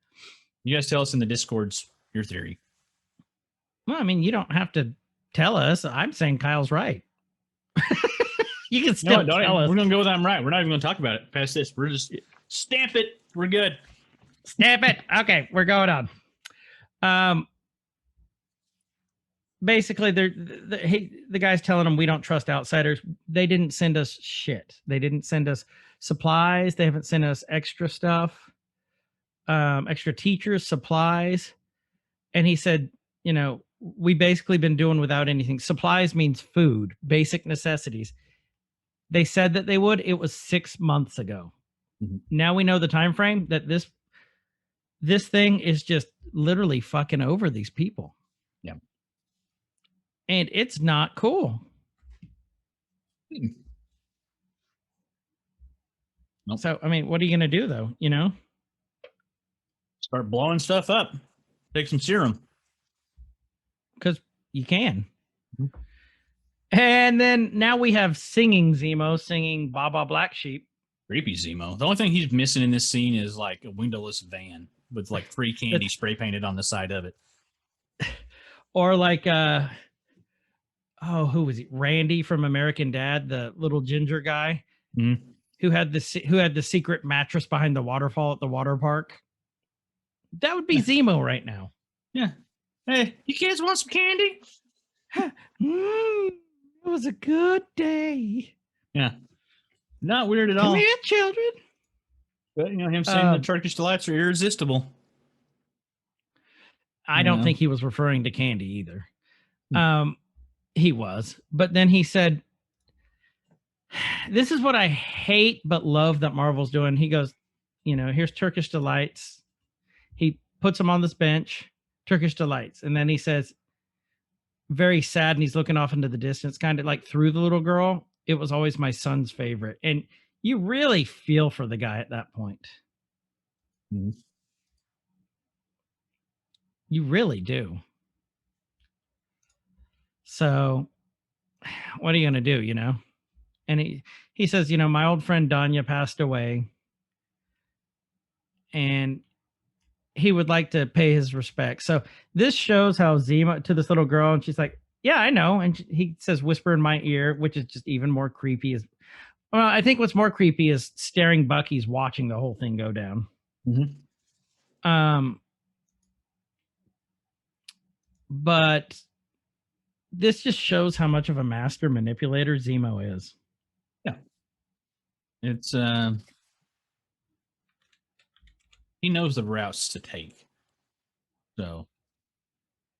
You guys tell us in the Discords your theory. Well, I mean, you don't have to tell us. I'm saying Kyle's right. You can still tell us. We're going to go with I'm right. We're not even going to talk about it past this. We're just stamp it. We're good. Stamp it. Okay, we're going on. Basically, the guy's telling them we don't trust outsiders. They didn't send us shit. They didn't send us supplies. They haven't sent us extra stuff, extra teachers, supplies. And he said, we basically been doing without anything. Supplies means food, basic necessities. They said that they would. It was 6 months ago. Now we know the time frame that this thing is just literally fucking over these people. Yeah. And it's not cool. Nope. So, I mean, what are you going to do, though? Start blowing stuff up. Take some serum. Because you can. And then now we have singing Zemo singing Baba Black Sheep. Creepy Zemo. The only thing he's missing in this scene is like a windowless van with like free candy spray painted on the side of it. Or like, who was he? Randy from American Dad, the little ginger guy who had the secret mattress behind the waterfall at the water park. That would be Zemo right now. Yeah. Hey, you kids want some candy? It was a good day. Yeah. Not weird at all. Come here, children. But, him saying the Turkish delights are irresistible. I don't think he was referring to candy either. He was. But then he said, this is what I hate but love that Marvel's doing. He goes, here's Turkish delights. He puts them on this bench, Turkish delights. And then he says, very sad, and he's looking off into the distance, kind of like through the little girl. It was always my son's favorite. And you really feel for the guy at that point. You really do. So what are you going to do, And he says, my old friend Danya passed away. And he would like to pay his respects. So this shows how Zemo to this little girl, and she's like, yeah, I know. And he says, whisper in my ear, which is just even more creepy. Well, I think what's more creepy is staring Bucky's watching the whole thing go down. But this just shows how much of a master manipulator Zemo is. Yeah. It's he knows the routes to take. So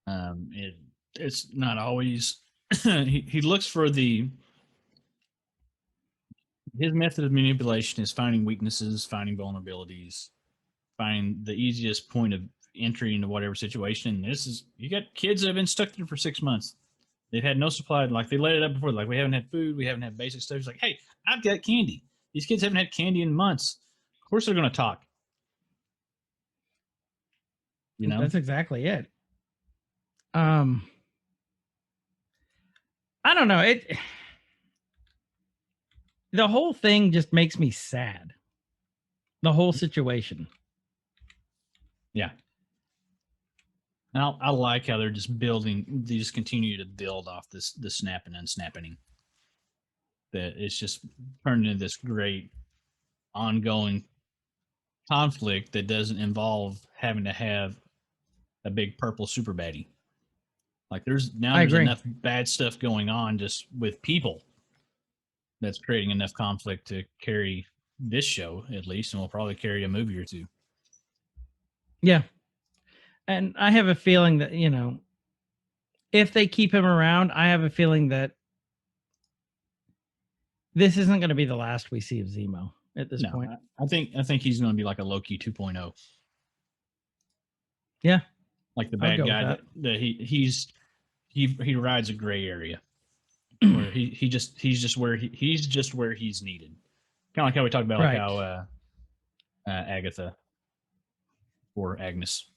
it's not always he looks for his method of manipulation is finding weaknesses, finding vulnerabilities, finding the easiest point of entry into whatever situation. And this is, you got kids that have been stuck there for 6 months. They've had no supply. Like they laid it up before, like we haven't had food, we haven't had basic stuff. It's like, hey, I've got candy. These kids haven't had candy in months. Of course they're going to talk. You know, That's exactly it. I don't know. The whole thing just makes me sad. The whole situation. Yeah. And I like how they're just building. They just continue to build off the snapping and unsnapping. That it's just turned into this great ongoing conflict that doesn't involve having to have a big purple super baddie. Like there's enough bad stuff going on just with people that's creating enough conflict to carry this show at least, and will probably carry a movie or two. Yeah. And I have a feeling that, you know, if they keep him around, I have a feeling that this isn't going to be the last we see of Zemo at this point. I think he's going to be like a Loki 2.0. Yeah. Like the bad guy that he rides a gray area where he's just where he's needed. Kind of like how we talked about like how Agatha or Agnes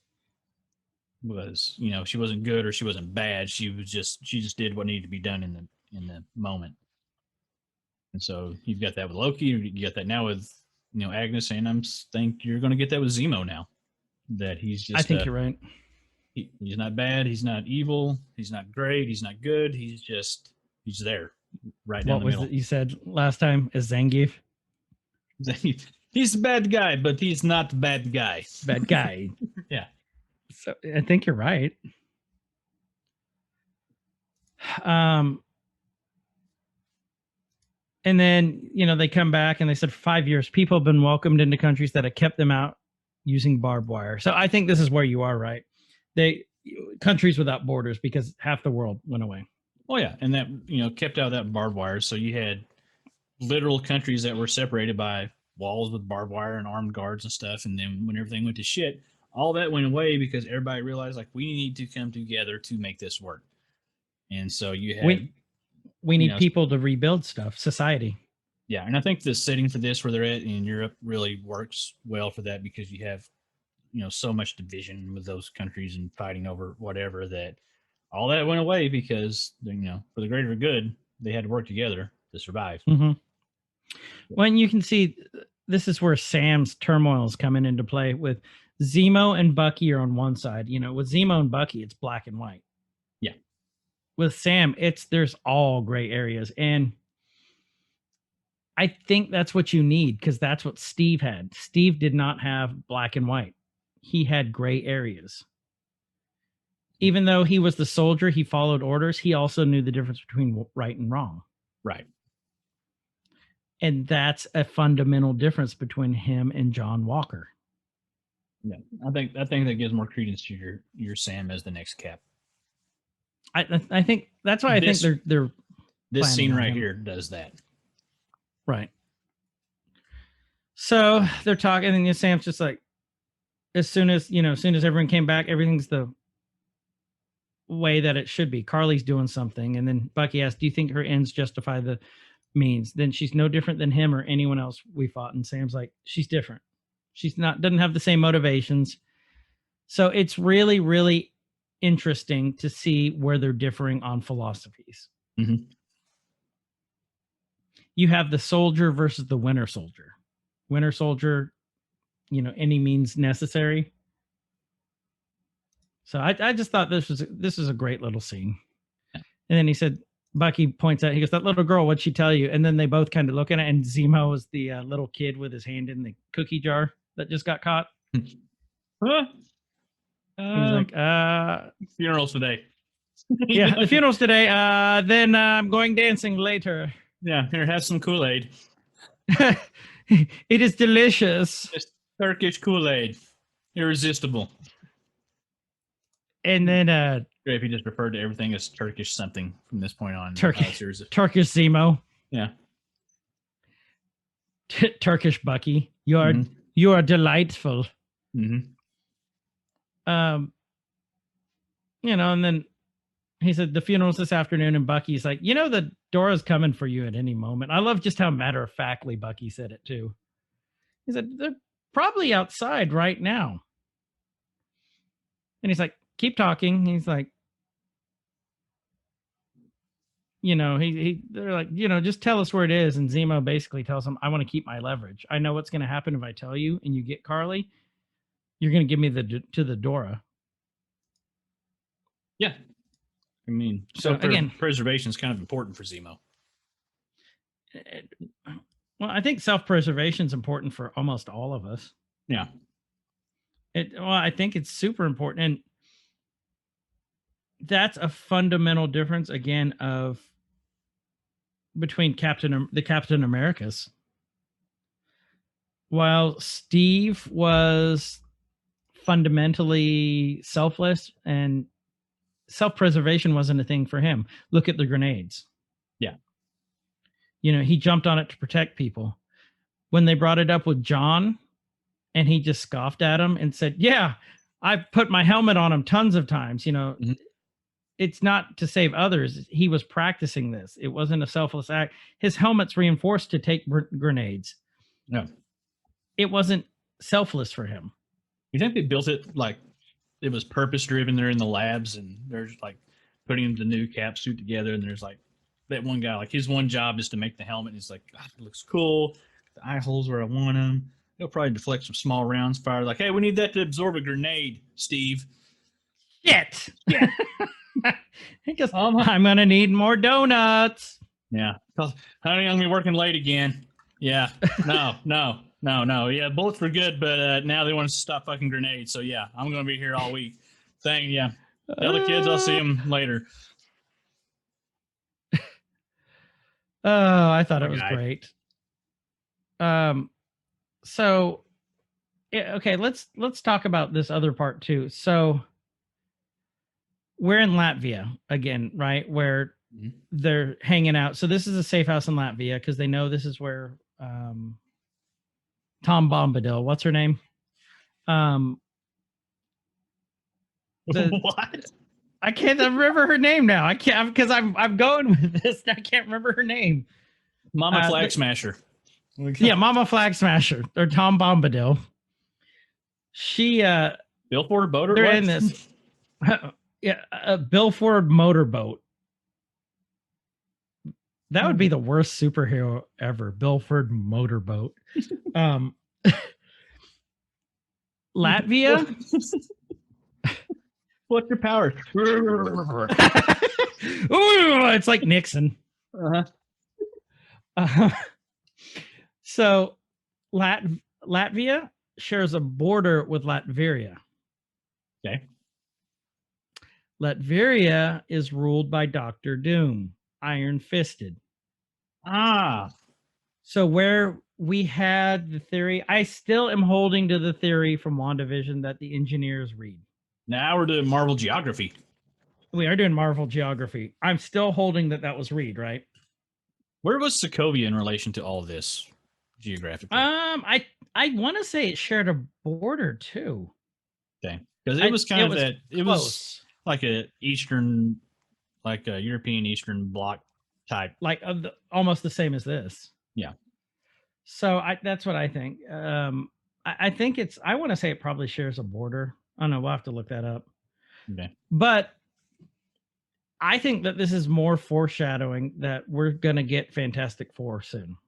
was, you know, she wasn't good or she wasn't bad. She just did what needed to be done in the moment. And so you've got that with Loki. You got that now with, you know, Agnes, and I think you're going to get that with Zemo now. That he's just. I think you're right. He's not bad. He's not evil. He's not great. He's not good. He's there, right down the middle. What was it you said last time? Is Zangief? He's the bad guy, but he's not the bad guy. Bad guy. Yeah. So I think you're right. And then, you know, they come back and they said 5 years, people have been welcomed into countries that have kept them out using barbed wire. So I think this is where you are right. Countries without borders, because half the world went away. Oh yeah. And that, you know, kept out that barbed wire. So you had literal countries that were separated by walls with barbed wire and armed guards and stuff. And then when everything went to shit, all that went away because everybody realized like we need to come together to make this work. And so you had we need people to rebuild stuff, society. Yeah. And I think the setting for this where they're at in Europe really works well for that, because you have, you know, so much division with those countries and fighting over whatever, that all that went away because, you know, for the greater good, they had to work together to survive. Mm-hmm. When you can see, this is where Sam's turmoil is coming into play with Zemo and Bucky are on one side. You know, with Zemo and Bucky, it's black and white. Yeah. With Sam, there's all gray areas. And I think that's what you need, because that's what Steve had. Steve did not have black and white. He had gray areas. Even though he was the soldier, he followed orders. He also knew the difference between right and wrong. Right. And that's a fundamental difference between him and John Walker. Yeah, I think that gives more credence to your Sam as the next Cap. I think that's why I think they're this scene right here does that. Right. So they're talking, and Sam's just like, as soon as everyone came back, everything's the way that it should be. Carly's doing something. And then Bucky asks, do you think her ends justify the means? Then she's no different than him or anyone else we fought. And Sam's like, she's different. Doesn't have the same motivations. So it's really, really interesting to see where they're differing on philosophies. Mm-hmm. You have the soldier versus the Winter Soldier. Winter Soldier, you know, any means necessary. So I just thought this was a great little scene. Yeah. And then he said, Bucky points out, he goes, that little girl, what'd she tell you? And then they both kind of look at it, and Zemo is the little kid with his hand in the cookie jar that just got caught. Huh? He's like, funerals today. Yeah, the funeral's today. Then I'm going dancing later. Yeah, here, have some Kool-Aid. It is delicious. It's Turkish Kool-Aid. Irresistible. And then Great if you just referred to everything as Turkish something from this point on. Turkish Series. Turkish Zemo. Yeah. Turkish Bucky. You are Mhm. you are delightful. Mm-hmm. And then he said the funeral's this afternoon, and Bucky's like, the Dora's coming for you at any moment. I love just how matter-of-factly Bucky said it too. He said, they're probably outside right now. And he's like, keep talking. He's like, they're like, just tell us where it is. And Zemo basically tells him, I want to keep my leverage. I know what's going to happen if I tell you and you get Carly. You're going to give me to the Dora. Yeah. I mean, So again, preservation is kind of important for Zemo. Well, I think self-preservation is important for almost all of us. Yeah. I think it's super important. And that's a fundamental difference, again, between the Captain Americas. While Steve was fundamentally selfless and self-preservation wasn't a thing for him. Look at the grenades. Yeah. He jumped on it to protect people. When they brought it up with John and he just scoffed at him and said, yeah, I put my helmet on him tons of times. Mm-hmm. It's not to save others. He was practicing this. It wasn't a selfless act. His helmet's reinforced to take grenades. No. It wasn't selfless for him. You think they built it like it was purpose driven? They're in the labs and they're just like putting the new cap suit together, and there's like that one guy, like his one job is to make the helmet. And he's like, God, it looks cool. The eye holes where I want them. He'll probably deflect some small rounds fired. Like, hey, we need that to absorb a grenade, Steve. Shit. Yeah. He goes, I'm gonna need more donuts. Yeah. Honey, I'm gonna be working late again. Yeah. No. Yeah, bullets were good, but now they want us to stop fucking grenades. So yeah, I'm gonna be here all week. Yeah. Tell the kids I'll see them later. Oh, I thought it was great. So okay, let's talk about this other part too. So we're in Latvia again, right? Where they're hanging out. So this is a safe house in Latvia because they know this is where Tom Bombadil, what's her name? What? I can't remember her name now. I can't because I'm going with this. I can't remember her name. Mama Flag Smasher. Yeah, Mama Flag Smasher or Tom Bombadil. She Bill Ford Boater. They're in this. Yeah, a Bill Ford motorboat. That would be the worst superhero ever. Bill Ford motorboat. Latvia. What's your power? Ooh, it's like Nixon. So Latvia shares a border with Latveria. Okay. Latveria is ruled by Dr. Doom, Iron Fisted. So where we had the theory, I still am holding to the theory from WandaVision that the engineers read. Now we're doing Marvel geography. We are doing Marvel geography. I'm still holding that was Reed, right? Where was Sokovia in relation to all of this geographically? I want to say it shared a border too. Okay, because it was kind of that. It was like a Eastern, like a European Eastern bloc type, like almost the same as this. Yeah. So that's what I think. I think it's. I want to say it probably shares a border. I don't know. We'll have to look that up. Okay. But I think that this is more foreshadowing that we're gonna get Fantastic Four soon.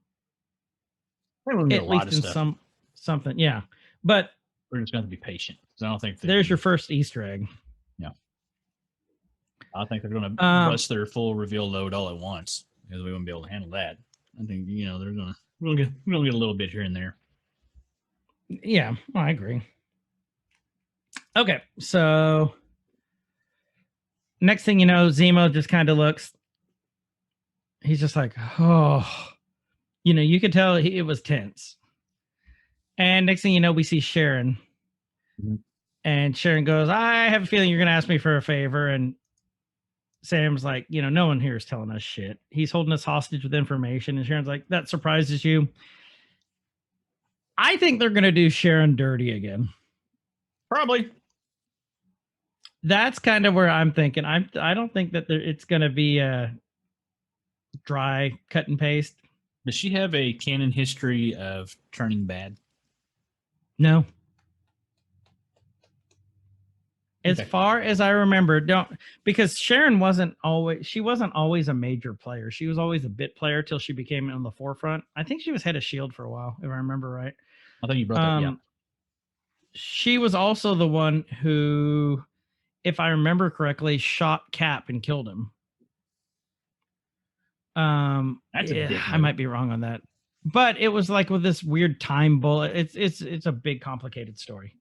At least in something, yeah. But we're just going to be patient. So I don't think there's your first Easter egg. Yeah. I think they're going to bust their full reveal load all at once because we won't be able to handle that. I think we're going to get a little bit here and there. Yeah, I agree. Okay, so next thing you know, Zemo just kind of looks. He's just like, oh, You could tell it was tense. And next thing you know, we see Sharon. Mm-hmm. And Sharon goes, I have a feeling you're going to ask me for a favor. And Sam's like, no one here is telling us shit. He's holding us hostage with information. And Sharon's like, that surprises you. I think they're going to do Sharon dirty again. Probably. That's kind of where I'm thinking. I don't think that it's going to be a dry cut and paste. Does she have a canon history of turning bad? No. As far as I remember, because Sharon wasn't always a major player. She was always a bit player till she became on the forefront. I think she was head of S.H.I.E.L.D. for a while, if I remember right. I think you brought that, yeah. She was also the one who, if I remember correctly, shot Cap and killed him. I might be wrong on that, but it was like with this weird time bullet. It's a big complicated story.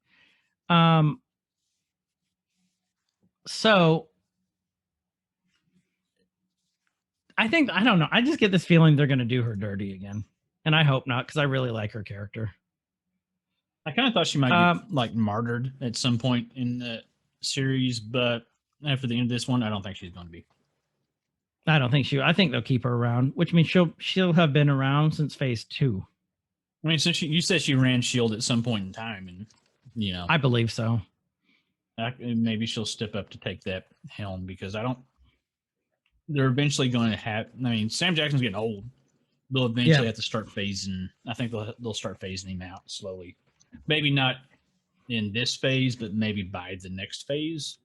So I don't know. I just get this feeling they're going to do her dirty again, and I hope not, because I really like her character. I kind of thought she might be like martyred at some point in the series, but after the end of this one, I don't think she's going to be. I don't think I think they'll keep her around, which means she'll have been around since phase 2. I mean, since you said she ran S.H.I.E.L.D. at some point in time, and I believe so. Maybe she'll step up to take that helm, because they're eventually going to have. I mean, Sam Jackson's getting old. They'll eventually have to start phasing. I think they'll start phasing him out slowly. Maybe not in this phase, but maybe by the next phase.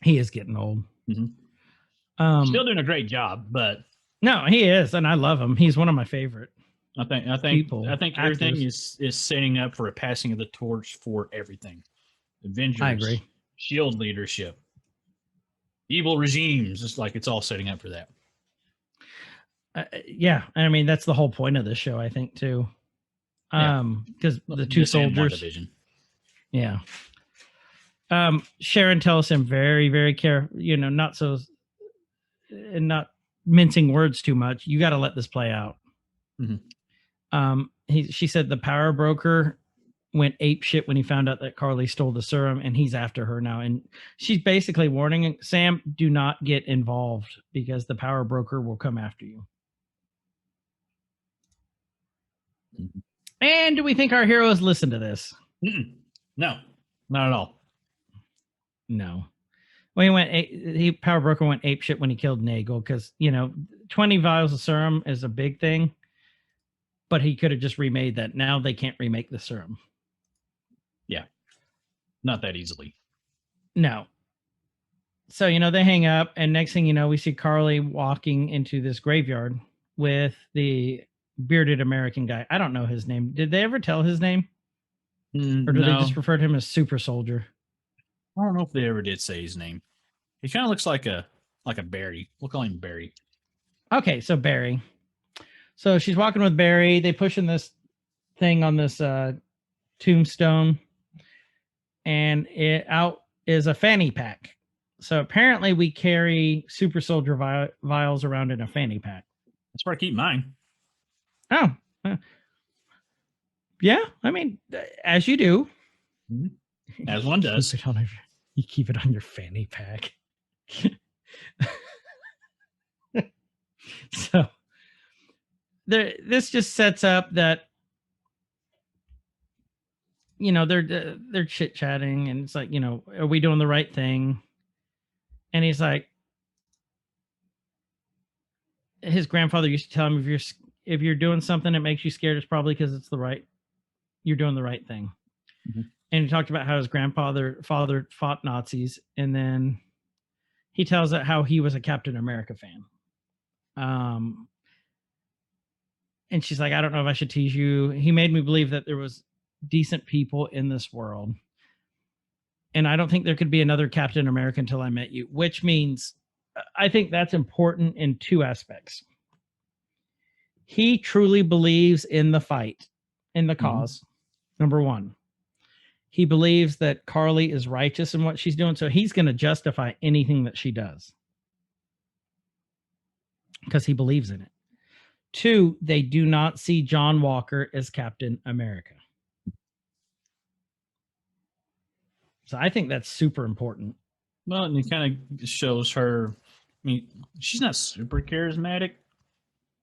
He is getting old. Mm-hmm. Still doing a great job, but no, he is, and I love him. He's one of my favorite. I think everything is setting up for a passing of the torch for everything. Avengers, I agree. S.H.I.E.L.D. leadership, evil regimes. It's like it's all setting up for that. Yeah, I mean that's the whole point of this show, I think, too. Because the two soldiers. Yeah. Sharon tells him very, very careful, not so, and not mincing words too much. You got to let this play out. Mm-hmm. She said the power broker went ape shit when he found out that Carly stole the serum, and he's after her now. And she's basically warning Sam, do not get involved, because the power broker will come after you. Mm-hmm. And do we think our heroes listen to this? Mm-mm. No, not at all. No. Well, power broker went ape shit when he killed Nagel, because 20 vials of serum is a big thing, but he could have just remade that. Now they can't remake the serum. Yeah, not that easily. No. So they hang up, and next thing you know, we see Carly walking into this graveyard with the bearded American guy. I don't know his name. Did they ever tell his name, or do they just refer to him as Super Soldier? I don't know if they ever did say his name. He kind of looks like a Barry. We'll call him Barry. Okay, so Barry. So she's walking with Barry. They pushing this thing on this tombstone, and out is a fanny pack. So apparently we carry Super Soldier vials around in a fanny pack. That's where I keep mine. Oh. Yeah, I mean, as you do. As one does. You keep it on your fanny pack. So this just sets up that they're chit chatting, and it's like, are we doing the right thing? And he's like, his grandfather used to tell him, if you're doing something that makes you scared, it's probably because you're doing the right thing. Mm-hmm. And he talked about how his father fought Nazis, and then he tells it how he was a Captain America fan. And she's like, I don't know if I should tease you. He made me believe that there was decent people in this world, and I don't think there could be another Captain America until I met you, which means I think that's important in two aspects. He truly believes in the fight, in the cause. Mm-hmm. Number one. He believes that Carly is righteous in what she's doing, so he's going to justify anything that she does because he believes in it. 2, they do not see John Walker as Captain America. So I think that's super important. Well, and it kind of shows her. I mean, she's not super charismatic,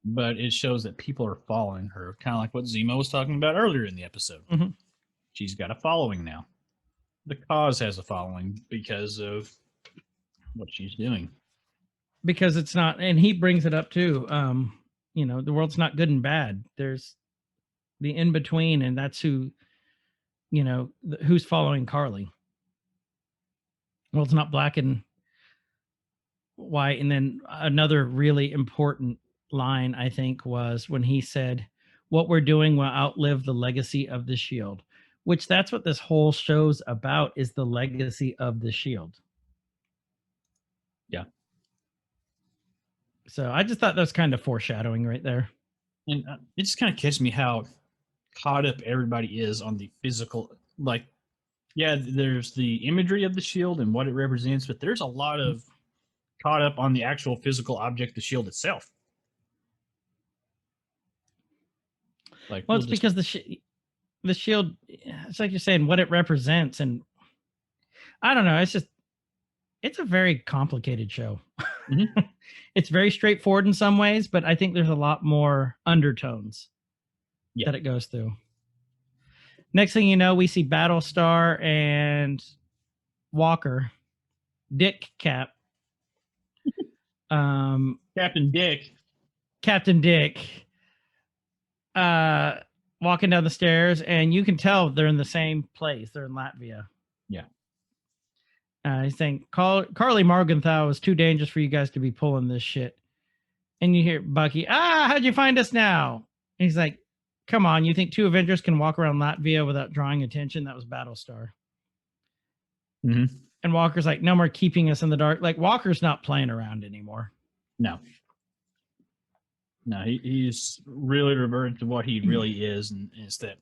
but it shows that people are following her, kind of like what Zemo was talking about earlier in the episode. Mm-hmm. She's got a following now. The cause has a following because of what she's doing. Because it's not, and he brings it up too. You know, the world's not good and bad. There's the in between, and that's who, you know, who's following Carly. Well, it's not black and white. And then another really important line, I think, was when he said, "What we're doing will outlive the legacy of the Shield," which that's what this whole show's about, is the legacy of the Shield. Yeah. So I just thought that was kind of foreshadowing right there. And it just kind of catches me how caught up everybody is on the physical. Like, yeah, there's the imagery of the Shield and what it represents, but there's a lot of caught up on the actual physical object, the Shield itself. Like, well, it's because the Shield, it's like you're saying, what it represents, and I don't know, it's a very complicated show. Mm-hmm. It's very straightforward in some ways, but I think there's a lot more undertones that it goes through. Next thing you know, we see Battlestar and Walker, Dick Cap, Captain Dick, walking down the stairs, and you can tell they're in the same place. They're in Latvia. Yeah. He's saying, Carly Morgenthau is too dangerous for you guys to be pulling this shit. And you hear Bucky, how'd you find us now? And he's like, come on, you think 2 Avengers can walk around Latvia without drawing attention? That was Battlestar. Mm-hmm. And Walker's like, no more keeping us in the dark. Like, Walker's not playing around anymore. No, he's really reverted to what he really is, and it's that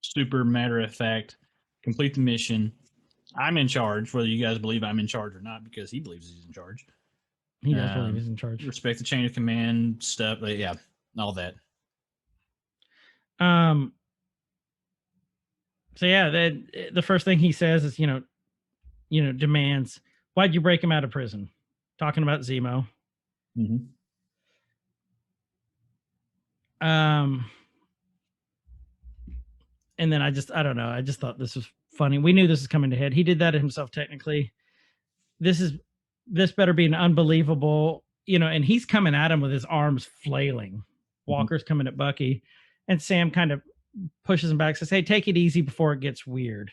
super matter of fact, complete the mission. I'm in charge, whether you guys believe I'm in charge or not, because he believes he's in charge. He does believe he's in charge. Respect the chain of command stuff. Yeah, all that. So yeah, the first thing he says is, demands, why'd you break him out of prison? Talking about Zemo. Mm-hmm. And then I don't know. I just thought this was funny. We knew this was coming to head. He did that himself, technically. This better be an unbelievable, and he's coming at him with his arms flailing. Walker's coming at Bucky, and Sam kind of pushes him back, says, hey, take it easy before it gets weird.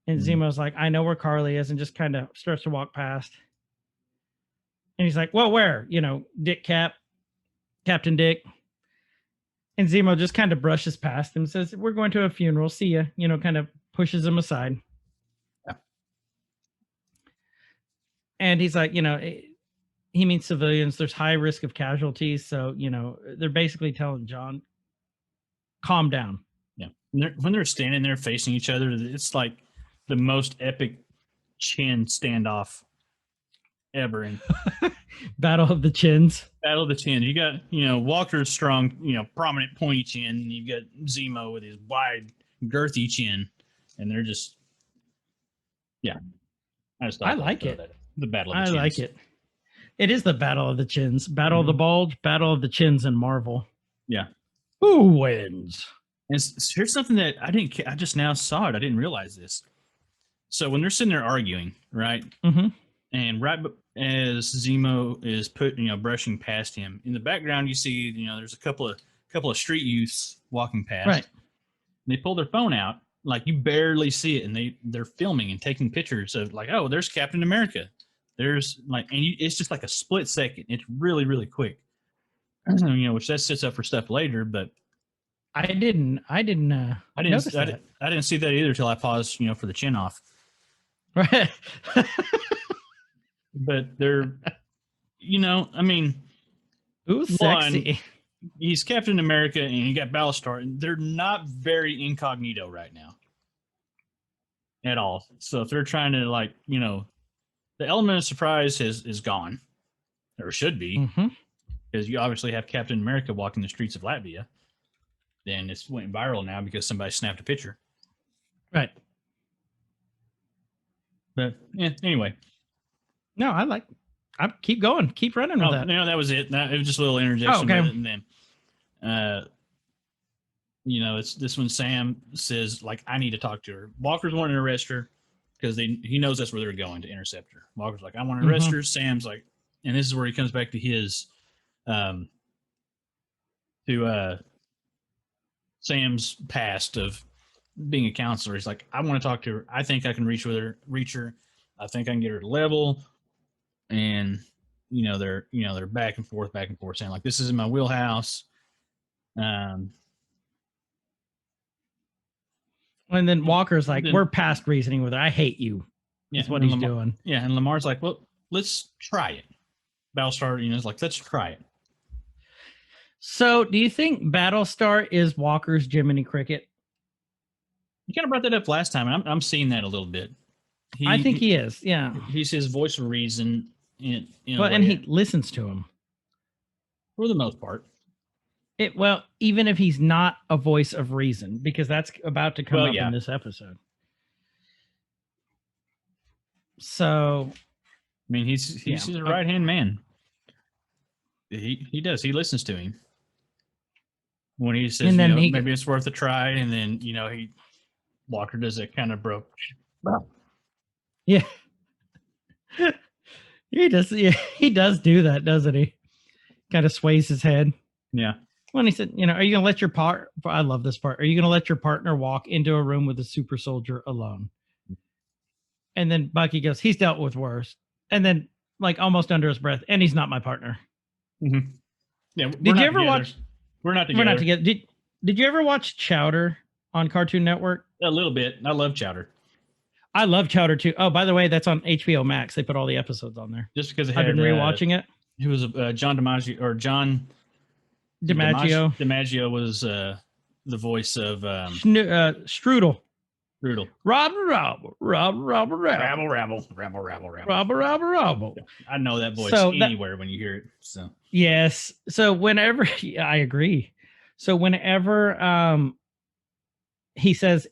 And Zemo's like, I know where Carly is, and just kind of starts to walk past. And he's like, well, where? Dick Cap, Captain Dick. And Zemo just kind of brushes past him, says, we're going to a funeral. See ya. Kind of pushes him aside. Yeah. And he's like, he means civilians. There's high risk of casualties. So, they're basically telling John, calm down. Yeah. When they're standing there facing each other, it's like the most epic chin standoff ever. In Battle of the Chins. Battle of the Chins. You got, Walker's strong, prominent pointy chin. And you've got Zemo with his wide, girthy chin. And they're just, yeah. I like it. The Battle of the Chins. I like it. It is the Battle of the Chins. Battle of the Bulge, Battle of the Chins in Marvel. Yeah. Who wins? And here's something that I just now saw it. I didn't realize this. So when they're sitting there arguing, right? Mm-hmm. And right as Zemo is brushing past him, in the background you see, there's a couple of street youths walking past. Right. And they pull their phone out, like you barely see it, and they're filming and taking pictures of like, oh, there's Captain America. There's it's just like a split second. It's really, really quick. Which that sets up for stuff later, but I didn't notice that. I didn't see that either till I paused, for the chin off. Right. But they're, ooh, sexy. He's Captain America and you got Battlestar, and they're not very incognito right now at all. So if they're trying to the element of surprise is gone, or should be. Mm-hmm. because you obviously have Captain America walking the streets of Latvia. Then it's went viral now because somebody snapped a picture. Right. But yeah, anyway. No, I keep going. Keep running with that. No, that was it. It was just a little interjection. Okay. With it, and then, it's when Sam says, like, I need to talk to her. Walker's wanting to arrest her because he knows that's where they're going to intercept her. Walker's like, I want to arrest her. Sam's like, and this is where he comes back to his, Sam's past of being a counselor. He's like, I want to talk to her. I think I can reach her. I think I can get her to level. And they're back and forth, saying like, this is in my wheelhouse. And then Walker's like, we're past reasoning with her. I hate you. That's what he's doing. Yeah, and Lamar's like, well, let's try it. Battlestar, is like, let's try it. So, do you think Battlestar is Walker's Jiminy Cricket? You kind of brought that up last time, and I'm seeing that a little bit. I think he is. Yeah, he's his voice of reason. And he listens to him for the most part. Even if he's not a voice of reason, because that's about to come up in this episode. So, I mean, he's his right hand man. He does. He listens to him when he says, and then maybe it's worth a try, and then Walker does that kind of broke. Yeah. He does. Yeah, he does do that, doesn't he? Kind of sways his head. Yeah. When he said, are you going to let your I love this part. Are you going to let your partner walk into a room with a super soldier alone? And then Bucky goes, he's dealt with worse. And then, like, almost under his breath, and he's not my partner. Mm-hmm. Yeah. Did you ever watch? We're not together. We're not together. Did you ever watch Chowder on Cartoon Network? A little bit. I love Chowder. I love Chowder too. Oh, by the way, that's on HBO Max. They put all the episodes on there. Just because I've been rewatching it. It was John DiMaggio or John DiMaggio. DiMaggio was the voice of Strudel. Strudel. Rabble. I know that voice anywhere when you hear it. So yes. So whenever I agree. So whenever he says,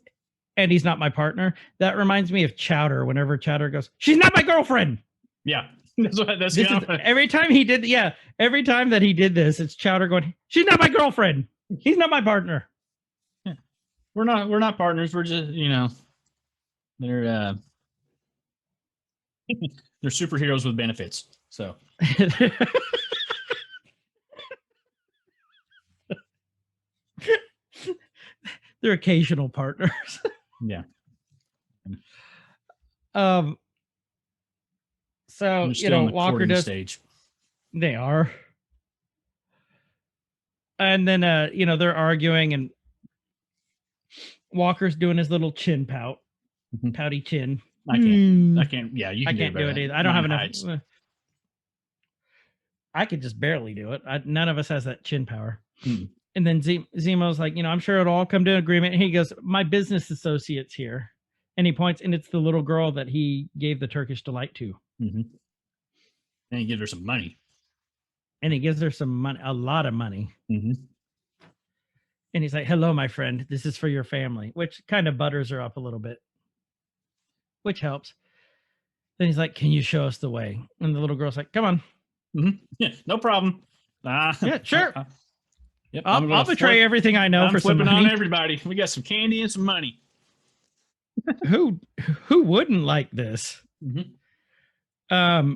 and he's not my partner, that reminds me of Chowder. Whenever Chowder goes, she's not my girlfriend. Yeah. Every time he did. Yeah. Every time that he did this, it's Chowder going, she's not my girlfriend. He's not my partner. Yeah. We're not partners. We're just, they're superheroes with benefits. So they're occasional partners. Yeah. So Walker does. Stage. They are. And then they're arguing, and Walker's doing his little chin pout, pouty chin. I can't. Yeah, you. I can't do it either. I don't have enough. I could just barely do it. None of us has that chin power. And then Zemo's like, I'm sure it'll all come to an agreement. And he goes, my business associate's here. And he points, and it's the little girl that he gave the Turkish delight to. Mm-hmm. And he gives her some money. And he gives her some money, a lot of money. Mm-hmm. And he's like, hello, my friend. This is for your family, which kind of butters her up a little bit, which helps. Then he's like, can you show us the way? And the little girl's like, come on. Mm-hmm. Yeah, no problem. Yeah, sure. Yep, I'll betray everything I know for some money. Flipping on everybody. We got some candy and some money. Who wouldn't like this? Mm-hmm.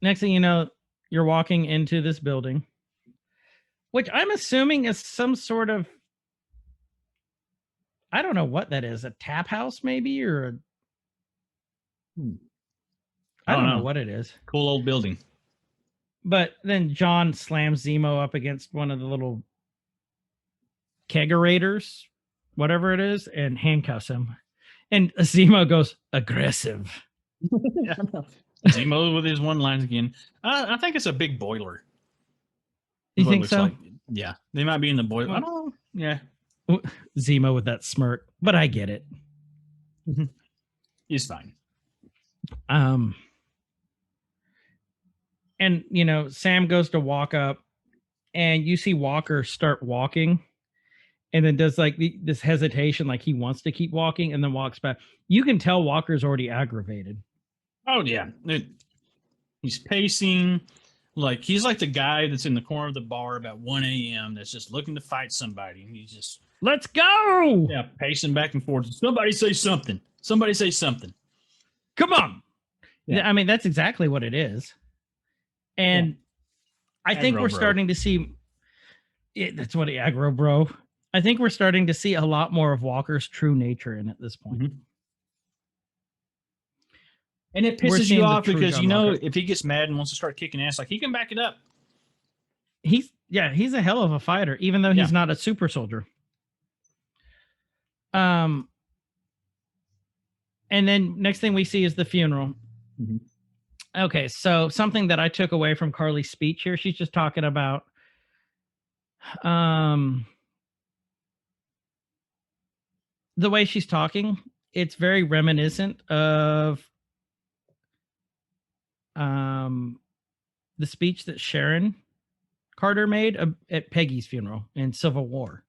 Next thing you know, you're walking into this building, which I'm assuming is some sort of, I don't know what that is, a tap house maybe, or I don't know what it is. Cool old building. But then John slams Zemo up against one of the little kegerators, whatever it is, and handcuffs him. And Zemo goes, aggressive. Yeah, Zemo with his one lines again. I think it's a big boiler. You think so? Like. Yeah, they might be in the boiler. I don't know. Yeah. Zemo with that smirk, but I get it. He's fine. and you know, Sam goes to walk up, and you see Walker start walking, and then does like this hesitation, like he wants to keep walking, and then walks back. You can tell Walker's already aggravated. Oh yeah, he's pacing. Like he's like the guy that's in the corner of the bar about 1 a.m. that's just looking to fight somebody. And he's just Let's go. yeah, pacing back and forth. Somebody say something. Somebody say something. Come on. Yeah. I mean, that's exactly what it is. And I think Aggro we're bro. starting to see that's what aggro bro. I think we're starting to see a lot more of Walker's true nature in at this point. Mhm. And it We're pisses seeing you the off true because John you know Walker. if he gets mad and wants to start kicking ass, like he can back it up. He's a hell of a fighter, even though he's not a super soldier. And then next thing we see is the funeral. Mhm. Okay, so something that I took away from Carly's speech here, she's just talking about the way she's talking, it's very reminiscent of the speech that Sharon Carter made at Peggy's funeral in Civil War,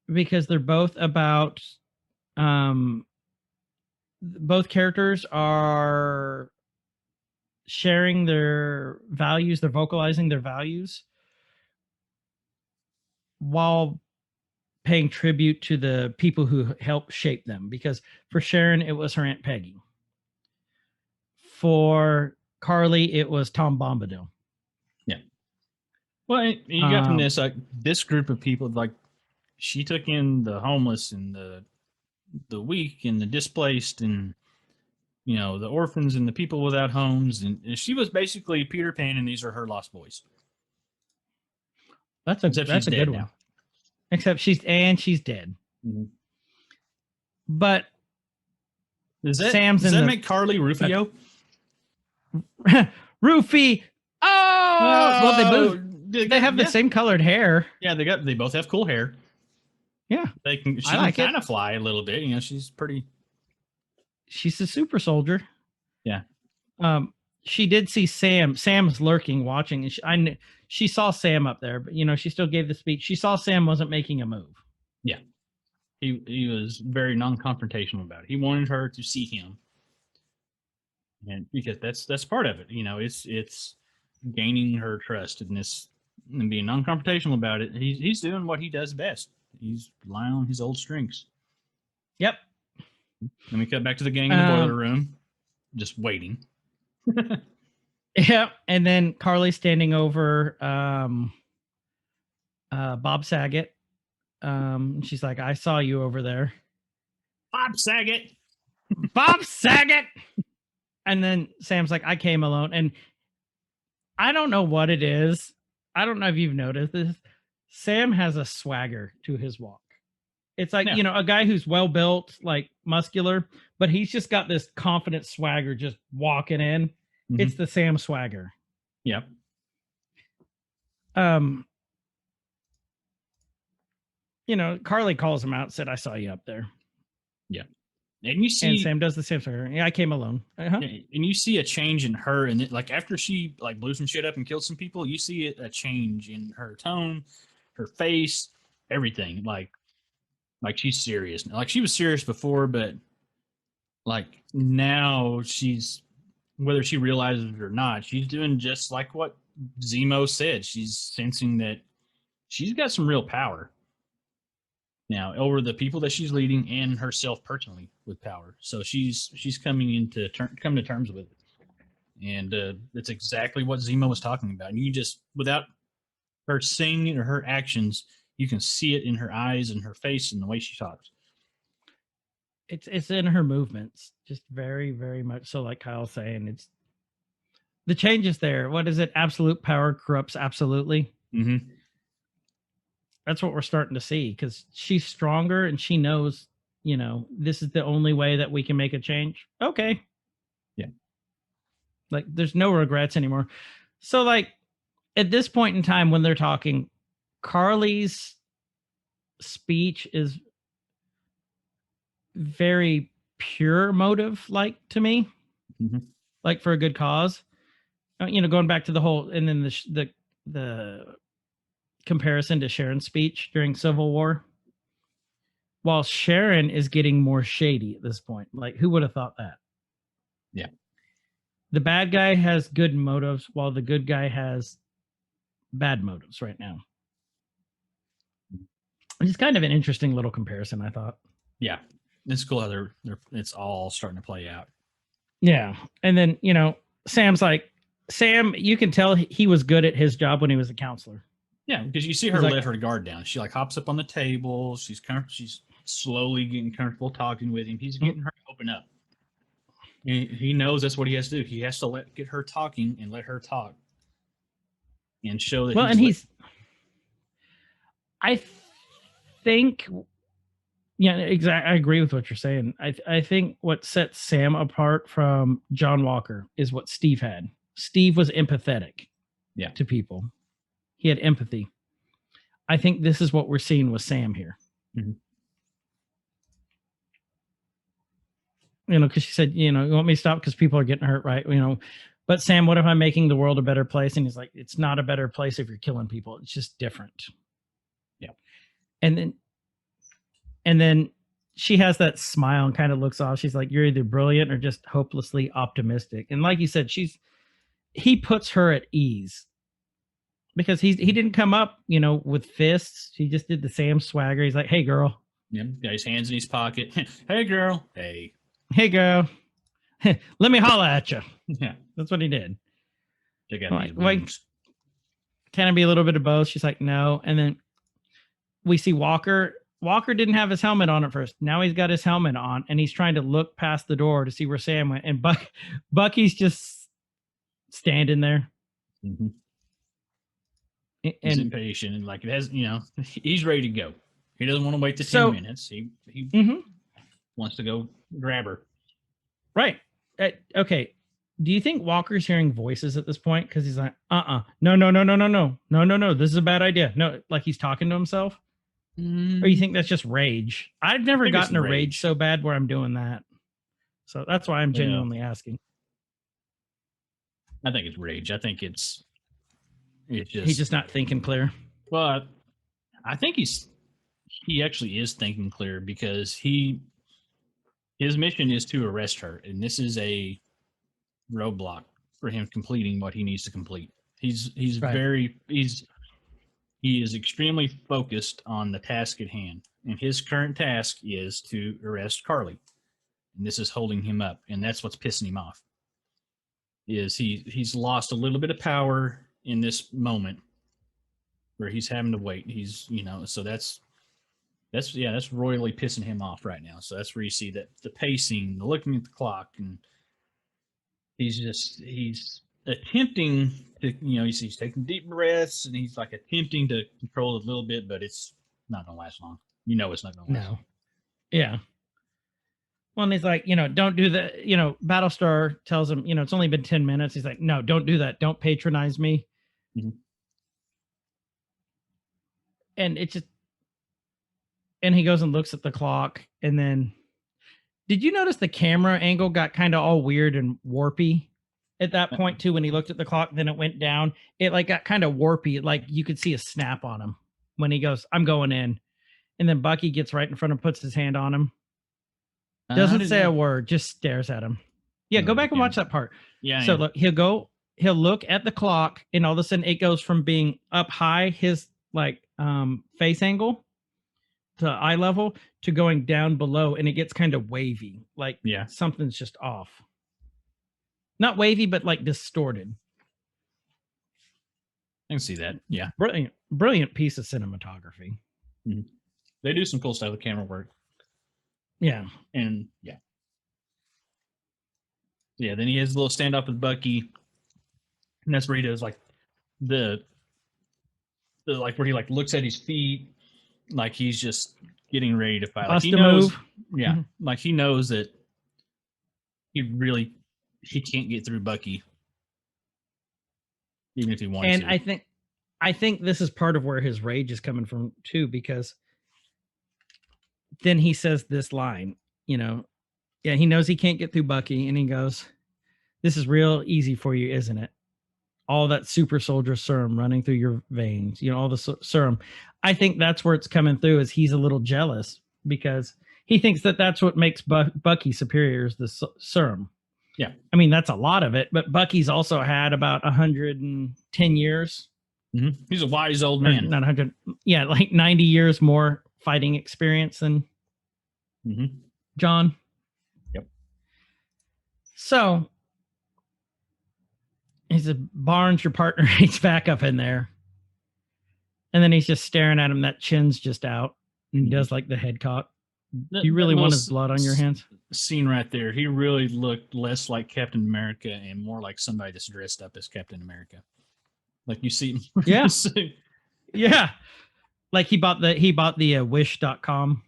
because they're both about both characters are sharing their values, they're vocalizing their values while paying tribute to the people who helped shape them. Because for Sharon, it was her Aunt Peggy. For Carly, it was Tom Bombadil. Yeah. Well, you got from this like this group of people, like she took in the homeless and the weak and the displaced and you know the orphans and the people without homes, and she was basically Peter Pan, and these are her lost boys. That's a good one. Now. Except she's dead. Mm-hmm. But Does that Sam's does in that the- make Carly Rufio? Roofie. Oh, well, they have the same colored hair. Yeah, they both have cool hair. Yeah, She I like can kind of fly a little bit. You know, she's pretty. She's a super soldier. Yeah. She did see Sam. Sam's lurking, watching, and she saw Sam up there, but you know, she still gave the speech. She saw Sam wasn't making a move. Yeah, he was very non-confrontational about it. He wanted her to see him, and because that's part of it. You know, it's gaining her trust and this and being non-confrontational about it. He's doing what he does best. He's relying on his old strengths. Yep. Then we cut back to the gang in the boiler room, just waiting. Yeah, and then Carly standing over Bob Saget. She's like, I saw you over there. Bob Saget. Bob Saget. And then Sam's like, I came alone. And I don't know what it is. I don't know if you've noticed this. Sam has a swagger to his walk. It's like, you know, a guy who's well built, like muscular, but he's just got this confident swagger just walking in. Mm-hmm. It's the Sam swagger. Yep. You know, Carly calls him out, said, I saw you up there. Yeah. And you see, and Sam does the same swagger. Yeah, I came alone. Uh-huh. And you see a change in her, and like after she like blew some shit up and killed some people, you see a change in her tone, her face, everything. Like she's serious. Like she was serious before, but like now she's, whether she realizes it or not, she's doing just like what Zemo said. She's sensing that she's got some real power now over the people that she's leading and herself personally with power. So she's coming into come to terms with it, and that's exactly what Zemo was talking about. And you just, without her saying it or her actions, you can see it in her eyes and her face and the way she talks. It's in her movements, just very, very much so. Like Kyle's saying, it's the changes there. What is it? Absolute power corrupts absolutely. Mm-hmm. That's what we're starting to see, because she's stronger and she knows, you know, this is the only way that we can make a change. Okay. Yeah. Like there's no regrets anymore. So like at this point in time when they're talking, Carly's speech is very pure motive like to me. Mm-hmm. Like for a good cause. going back to the whole, and then the comparison to Sharon's speech during Civil War. While Sharon is getting more shady at this point, like who would have thought that? Yeah. The bad guy has good motives while the good guy has bad motives right now. It's kind of an interesting little comparison, I thought. Yeah. It's cool how they're it's all starting to play out. Yeah. And then, Sam's like, Sam, you can tell he was good at his job when he was a counselor. Yeah, because you see her He's let her guard down. She like hops up on the table. She's slowly getting comfortable talking with him. He's getting her to open up. He knows that's what he has to do. He has to get her talking and let her talk and show that. Well, I think, yeah, exactly. I agree with what you're saying. I think what sets Sam apart from John Walker is what Steve had. Steve was empathetic, to people. He had empathy. I think this is what we're seeing with Sam here. Mm-hmm. Because she said, you want me to stop because people are getting hurt, right? But Sam, what if I'm making the world a better place? And he's like, it's not a better place if you're killing people. It's just different. Yeah. And then she has that smile and kind of looks off. She's like, you're either brilliant or just hopelessly optimistic. And like you said, he puts her at ease because he didn't come up, with fists. He just did the Sam swagger. He's like, hey, girl. Yeah. Got his hands in his pocket. Hey, girl. Hey, girl. Let me holler at you. Yeah. That's what he did. Check out these wounds. Can I be a little bit of both? She's like, no. And then we see Walker. Walker didn't have his helmet on at first. Now he's got his helmet on, and he's trying to look past the door to see where Sam went. And Bucky's just standing there. Mm-hmm. He's impatient and like it has, he's ready to go. He doesn't want to wait the 10 minutes. He wants to go grab her. Right. Okay. Do you think Walker's hearing voices at this point? Because he's like, no. This is a bad idea. No, like he's talking to himself. Or you think that's just rage? I've never gotten a rage so bad where I'm doing that. So that's why I'm genuinely asking. I think it's rage. I think it's just he's just not thinking clear. Well, I think he actually is thinking clear because his mission is to arrest her, and this is a roadblock for him completing what he needs to complete. He is extremely focused on the task at hand, and his current task is to arrest Carly, and this is holding him up, and that's what's pissing him off. Is he's lost a little bit of power in this moment where he's having to wait. He's so that's royally pissing him off right now. So that's where you see that the pacing, the looking at the clock, and he's attempting to, he's taking deep breaths and he's like attempting to control it a little bit, but it's not gonna last long. It's not gonna last long. Yeah. Well, and he's like, don't do that. Battlestar tells him, it's only been 10 minutes. He's like, no, don't do that. Don't patronize me. Mm-hmm. And and he goes and looks at the clock. And then, did you notice the camera angle got kind of all weird and warpy at that point too? When he looked at the clock, then it went down. It like got kind of warpy. Like you could see a snap on him when he goes, I'm going in. And then Bucky gets right in front and puts his hand on him. Doesn't say a word, just stares at him. Yeah, go back and watch that part. Yeah. So look, he'll look at the clock, and all of a sudden it goes from being up high, his like face angle to eye level, to going down below, and it gets kind of wavy. Like something's just off. Not wavy, but like distorted. I can see that. Yeah. Brilliant piece of cinematography. Mm-hmm. They do some cool stuff with camera work. Yeah. And yeah, then he has a little standoff with Bucky, and that's where he does like the like where he like looks at his feet like he's just getting ready to fight. Like he knows, move. Like he knows that he can't get through Bucky even if he wants to. And I think this is part of where his rage is coming from too, because then he says this line, he knows he can't get through Bucky, and he goes, this is real easy for you, isn't it? all that super soldier serum running through your veins, all the serum. I think that's where it's coming through, is he's a little jealous because he thinks that that's what makes Bucky superior, is the serum. Yeah. I mean, that's a lot of it, but Bucky's also had about 110 years. Mm-hmm. He's a wise old man. Not 100. Yeah. Like 90 years more fighting experience than John. Yep. So he said, Barnes, your partner, he's back up in there. And then he's just staring at him. That chin's just out. And he does like the head cock. You really want his blood on your hands? Scene right there. He really looked less like Captain America and more like somebody that's dressed up as Captain America. Like you see him. Yeah. Yeah. Like he bought the wish.com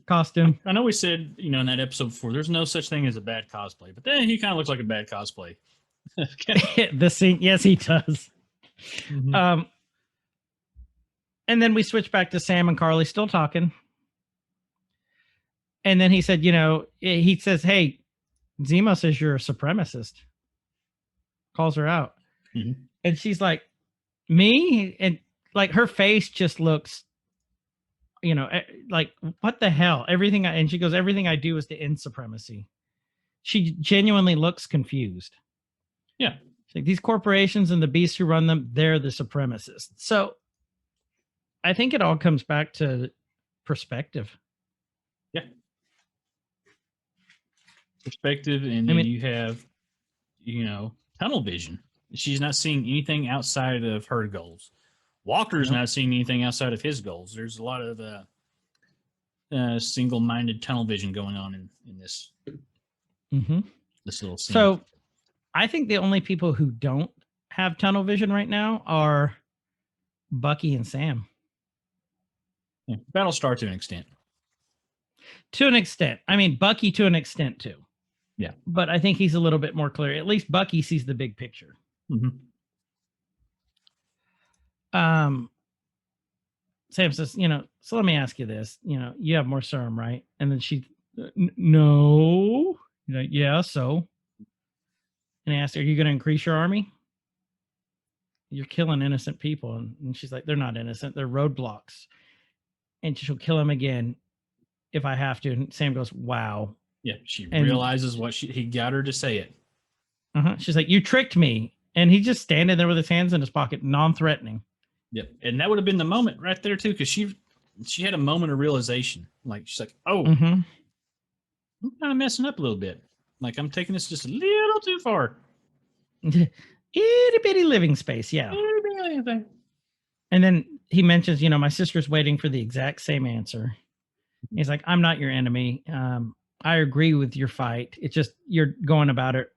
costume. I know we said, in that episode before, there's no such thing as a bad cosplay, but then he kind of looks like a bad cosplay. The scene, yes, he does. And then we switch back to Sam and Carly still talking. And then he said, he says, hey, Zemo says you're a supremacist. Calls her out. And she's like, me? And like her face just looks, like, what the hell? And she goes, everything I do is to end supremacy. She genuinely looks confused. Yeah. Like, these corporations and the beasts who run them, they're the supremacists. So I think it all comes back to perspective. Yeah. Perspective. And then you have, tunnel vision. She's not seeing anything outside of her goals. Walker's not seeing anything outside of his goals. There's a lot of single-minded tunnel vision going on in this, this little scene. So I think the only people who don't have tunnel vision right now are Bucky and Sam. Yeah. Battlestar to an extent. To an extent. I mean, Bucky to an extent too. Yeah. But I think he's a little bit more clear. At least Bucky sees the big picture. Sam says, so let me ask you this. You have more serum, right? And then she, no. Yeah, so. And he asked her, are you going to increase your army? You're killing innocent people. And she's like, they're not innocent. They're roadblocks. And she'll kill him again if I have to. And Sam goes, wow. Yeah, she realizes what he got her to say it. She's like, you tricked me. And he's just standing there with his hands in his pocket, non-threatening. Yep. And that would have been the moment right there, too, because she had a moment of realization. Like, she's like, oh, I'm kind of messing up a little bit. Like, I'm taking this just a little too far. Itty bitty living space, yeah. And then he mentions, my sister's waiting for the exact same answer. He's like, I'm not your enemy. I agree with your fight. It's just you're going about it.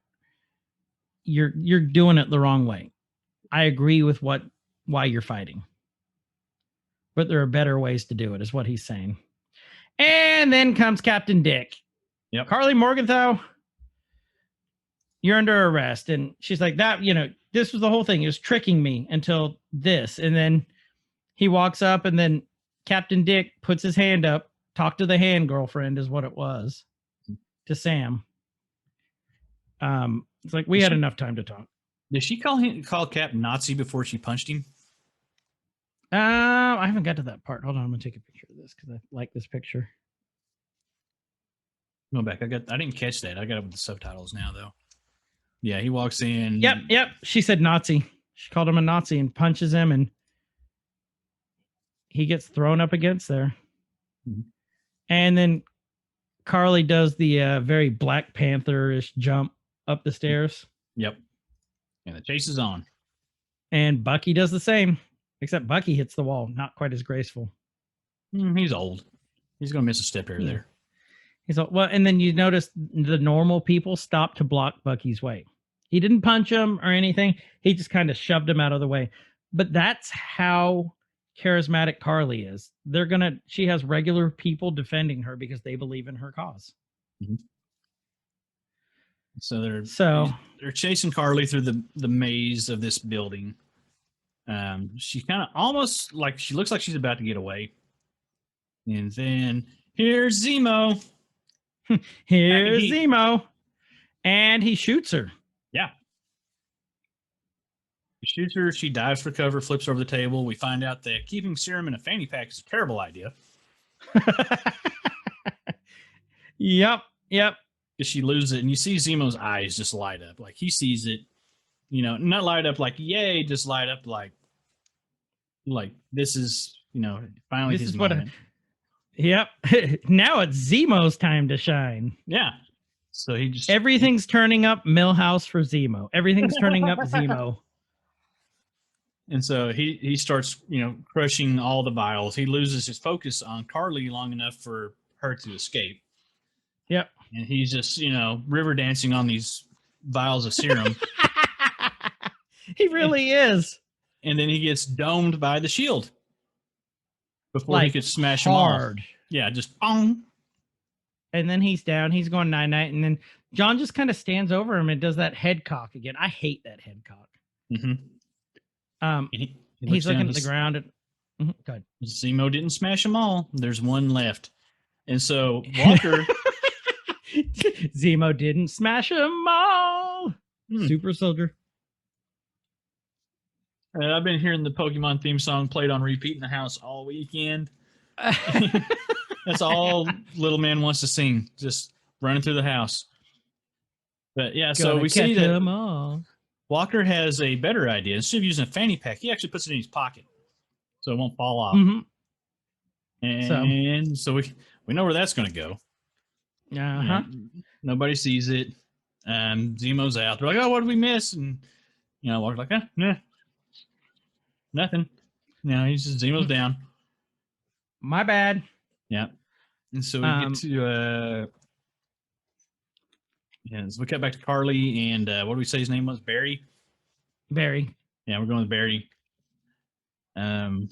You're doing it the wrong way. I agree with why you're fighting. But there are better ways to do it, is what he's saying. And then comes Captain Dick. Yep. Carly Morgenthau, you're under arrest. And she's like, this was the whole thing. He was tricking me until this. And then he walks up, and then Captain Dick puts his hand up. Talk to the hand, girlfriend, is what it was to Sam. It's like, we had enough time to talk. Did she call Cap Nazi before she punched him? I haven't got to that part. Hold on, I'm gonna take a picture of this because I like this picture. Go back. I didn't catch that. I got it with the subtitles now, though. Yeah, he walks in. Yep. She said Nazi. She called him a Nazi and punches him, and he gets thrown up against there. And then Carly does the very Black Panther-ish jump up the stairs. Yep. And the chase is on. And Bucky does the same, except Bucky hits the wall. Not quite as graceful. He's old. He's going to miss a step here or there. He's all, well, and then you notice the normal people stopped to block Bucky's way. He didn't punch him or anything. He just kind of shoved him out of the way. But that's how charismatic Carly is. She has regular people defending her because they believe in her cause. So they're chasing Carly through the maze of this building. She kind of almost like she looks like she's about to get away. And then here's Zemo. Here's Zemo. And he shoots her. Yeah. Shoots her. She dives for cover, flips over the table. We find out that keeping serum in a fanny pack is a terrible idea. Yep. Because she loses it, and you see Zemo's eyes just light up. Like he sees it, you know, not light up like yay, just light up like this is, you know, finally This his is what moment. Yep. Now it's Zemo's time to shine. Yeah. So he just Everything's turning up Millhouse for Zemo. Everything's turning up Zemo. And so he starts, you know, crushing all the vials. He loses his focus on Carly long enough for her to escape. Yep. And he's just, you know, river dancing on these vials of serum. He really is. And then he gets domed by the shield before he Like, could smash hard. him off. Yeah, just bong. And then he's down. He's going night-night. And then John just kind of stands over him and does that head cock again. I hate that head cock. Mm-hmm. He's looking at the ground. And, go ahead. Zemo didn't smash them all. There's one left. And so Walker... Zemo didn't smash them all. Super Soldier. I've been hearing the Pokemon theme song played on repeat in the house all weekend. That's all little man wants to sing, just running through the house. But yeah, so we see that Walker has a better idea. Instead of using a fanny pack, he actually puts it in his pocket so it won't fall off. And so we know where that's going to go. Nobody sees it. Zemo's out. They're like, "Oh, what did we miss?" And you know, Walker's like, "Nah, nothing." You know, he's just Zemo's down. My bad. Yeah. And so we get to so we cut back to Carly and what do we say his name was? Barry? Barry. Yeah, we're going with Barry. And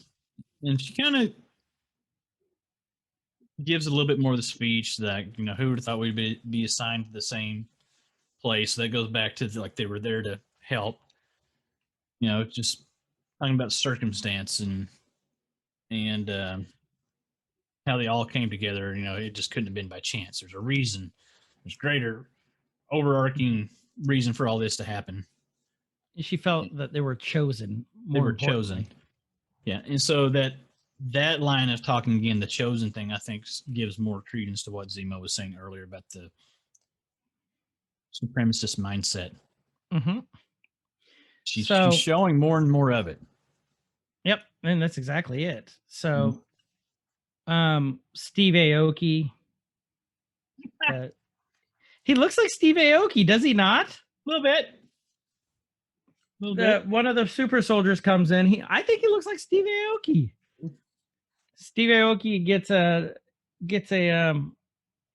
she kind of gives a little bit more of the speech that, you know, who would have thought we'd be assigned to the same place. That goes back to like they were there to help. You know, just talking about circumstance and how they all came together. You know, it just couldn't have been by chance. There's a reason. There's greater overarching reason for all this to happen. She felt that they were chosen. They were chosen. Yeah, and so that line of talking again, the chosen thing, I think gives more credence to what Zemo was saying earlier about the supremacist mindset. She's showing more and more of it. Yep, and that's exactly it. So, Steve Aoki, he looks like Steve Aoki, does he not? A little bit. One of the super soldiers comes in. I think he looks like Steve Aoki. Steve Aoki gets a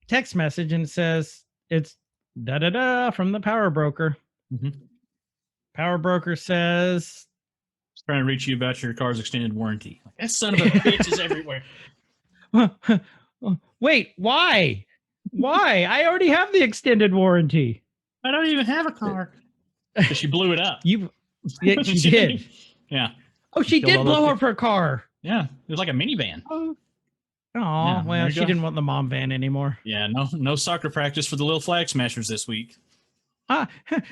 text message and it says it's from the power broker. Power broker says trying to reach you about your car's extended warranty. Like, that son of a bitch is everywhere. Wait, why? I already have the extended warranty. I don't even have a car. Because she blew it up. Yeah, she did. Yeah. Oh, she did blow up her car. Yeah, it was like a minivan. Oh, well, she didn't want the mom van anymore. Yeah, no soccer practice for the little flag smashers this week. I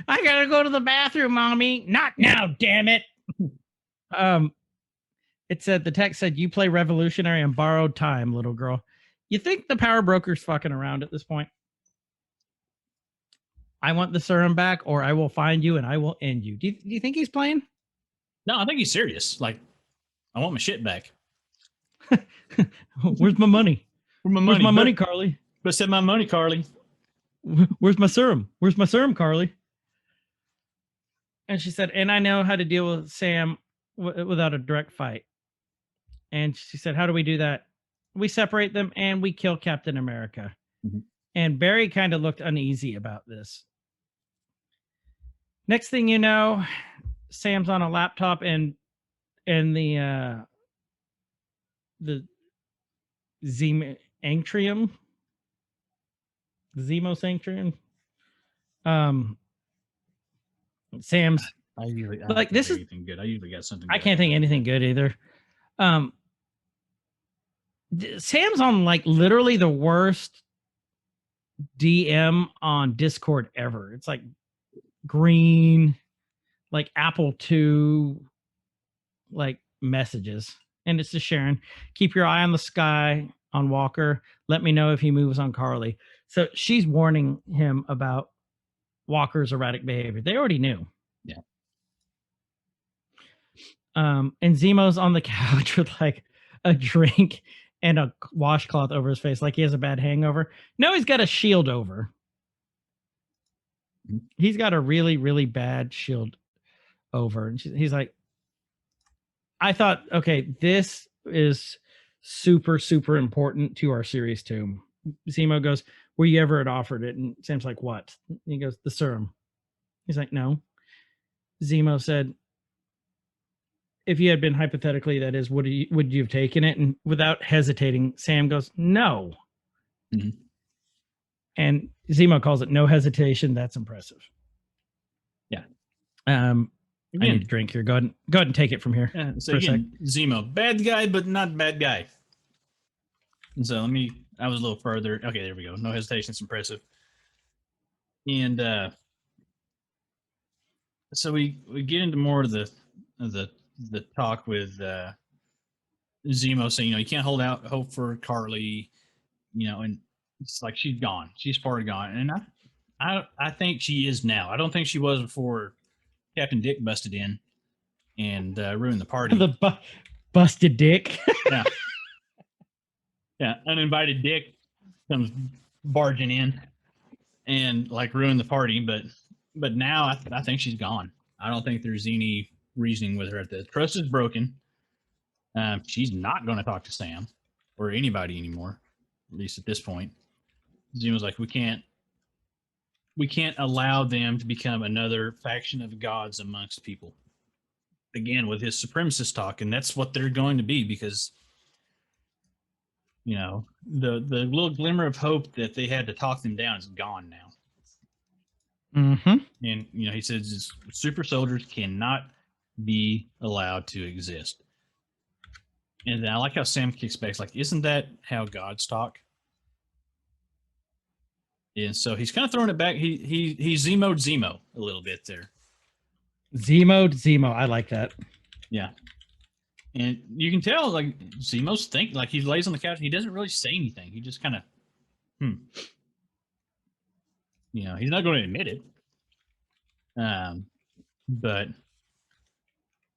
gotta go to the bathroom, mommy. Not now, damn it. It said, the text said, "You play revolutionary on borrowed time, little girl." You think the power broker's fucking around at this point? I want the serum back, or I will find you and I will end you. Do you think he's playing? No, I think he's serious. Like, I want my shit back. Where's my money? Where's my money, Carly? But said my money, Carly. Where's my serum? Where's my serum, Carly? And she said, and I know how to deal with Sam without a direct fight. And she said, how do we do that? We separate them and we kill Captain America. And Barry kind of looked uneasy about this. Next thing you know, Sam's on a laptop and the Zemo Sanctrium. Sam's I like, this is anything good. I usually got something. I can't think anything good either. Sam's on like literally the worst DM on Discord ever. It's like green, like Apple II like messages. And it's to Sharon. Keep your eye on the sky on Walker. Let me know if he moves on Carly. So she's warning him about Walker's erratic behavior. They already knew. Yeah. And Zemo's on the couch with like a drink and a washcloth over his face, like he has a bad hangover. No, he's got a shield over. He's got a really, really bad shield over. And he's like, I thought, okay, this is super, super important to our series too. Zemo goes, were you ever at offered it? And Sam's like, what? And he goes, the serum. He's like, no. Zemo said, if you had been hypothetically, that is, would you have taken it? And without hesitating, Sam goes, no. Mm-hmm. And Zemo calls it no hesitation. That's impressive. Yeah. I need a drink here. Go ahead and take it from here. Yeah, so again, Zemo, bad guy, but not bad guy. And so I was a little further. Okay, there we go. No hesitation. It's impressive. And so we get into more of the talk with Zemo saying, you can't hold out hope for Carly, and it's like she's gone. She's far gone. And I think she is now. I don't think she was before Captain Dick busted in and ruined the party. The busted Dick. Yeah. Yeah. Uninvited Dick comes barging in and like ruined the party. But now I think she's gone. I don't think there's any reasoning with her at this. Trust is broken. She's not going to talk to Sam or anybody anymore, at least at this point. Zemo's like, we can't allow them to become another faction of gods amongst people. Again, with his supremacist talk, and that's what they're going to be, because the little glimmer of hope that they had to talk them down is gone now. Mm-hmm. And he says super soldiers cannot be allowed to exist. And I like how Sam kicks back. It's like, isn't that how gods talk? And so he's kind of throwing it back. He Zemo'd Zemo a little bit there. Zemo'd Zemo. I like that. Yeah. And you can tell, like, Zemo's thinking, like, he lays on the couch and he doesn't really say anything. He just kind of, he's not going to admit it. But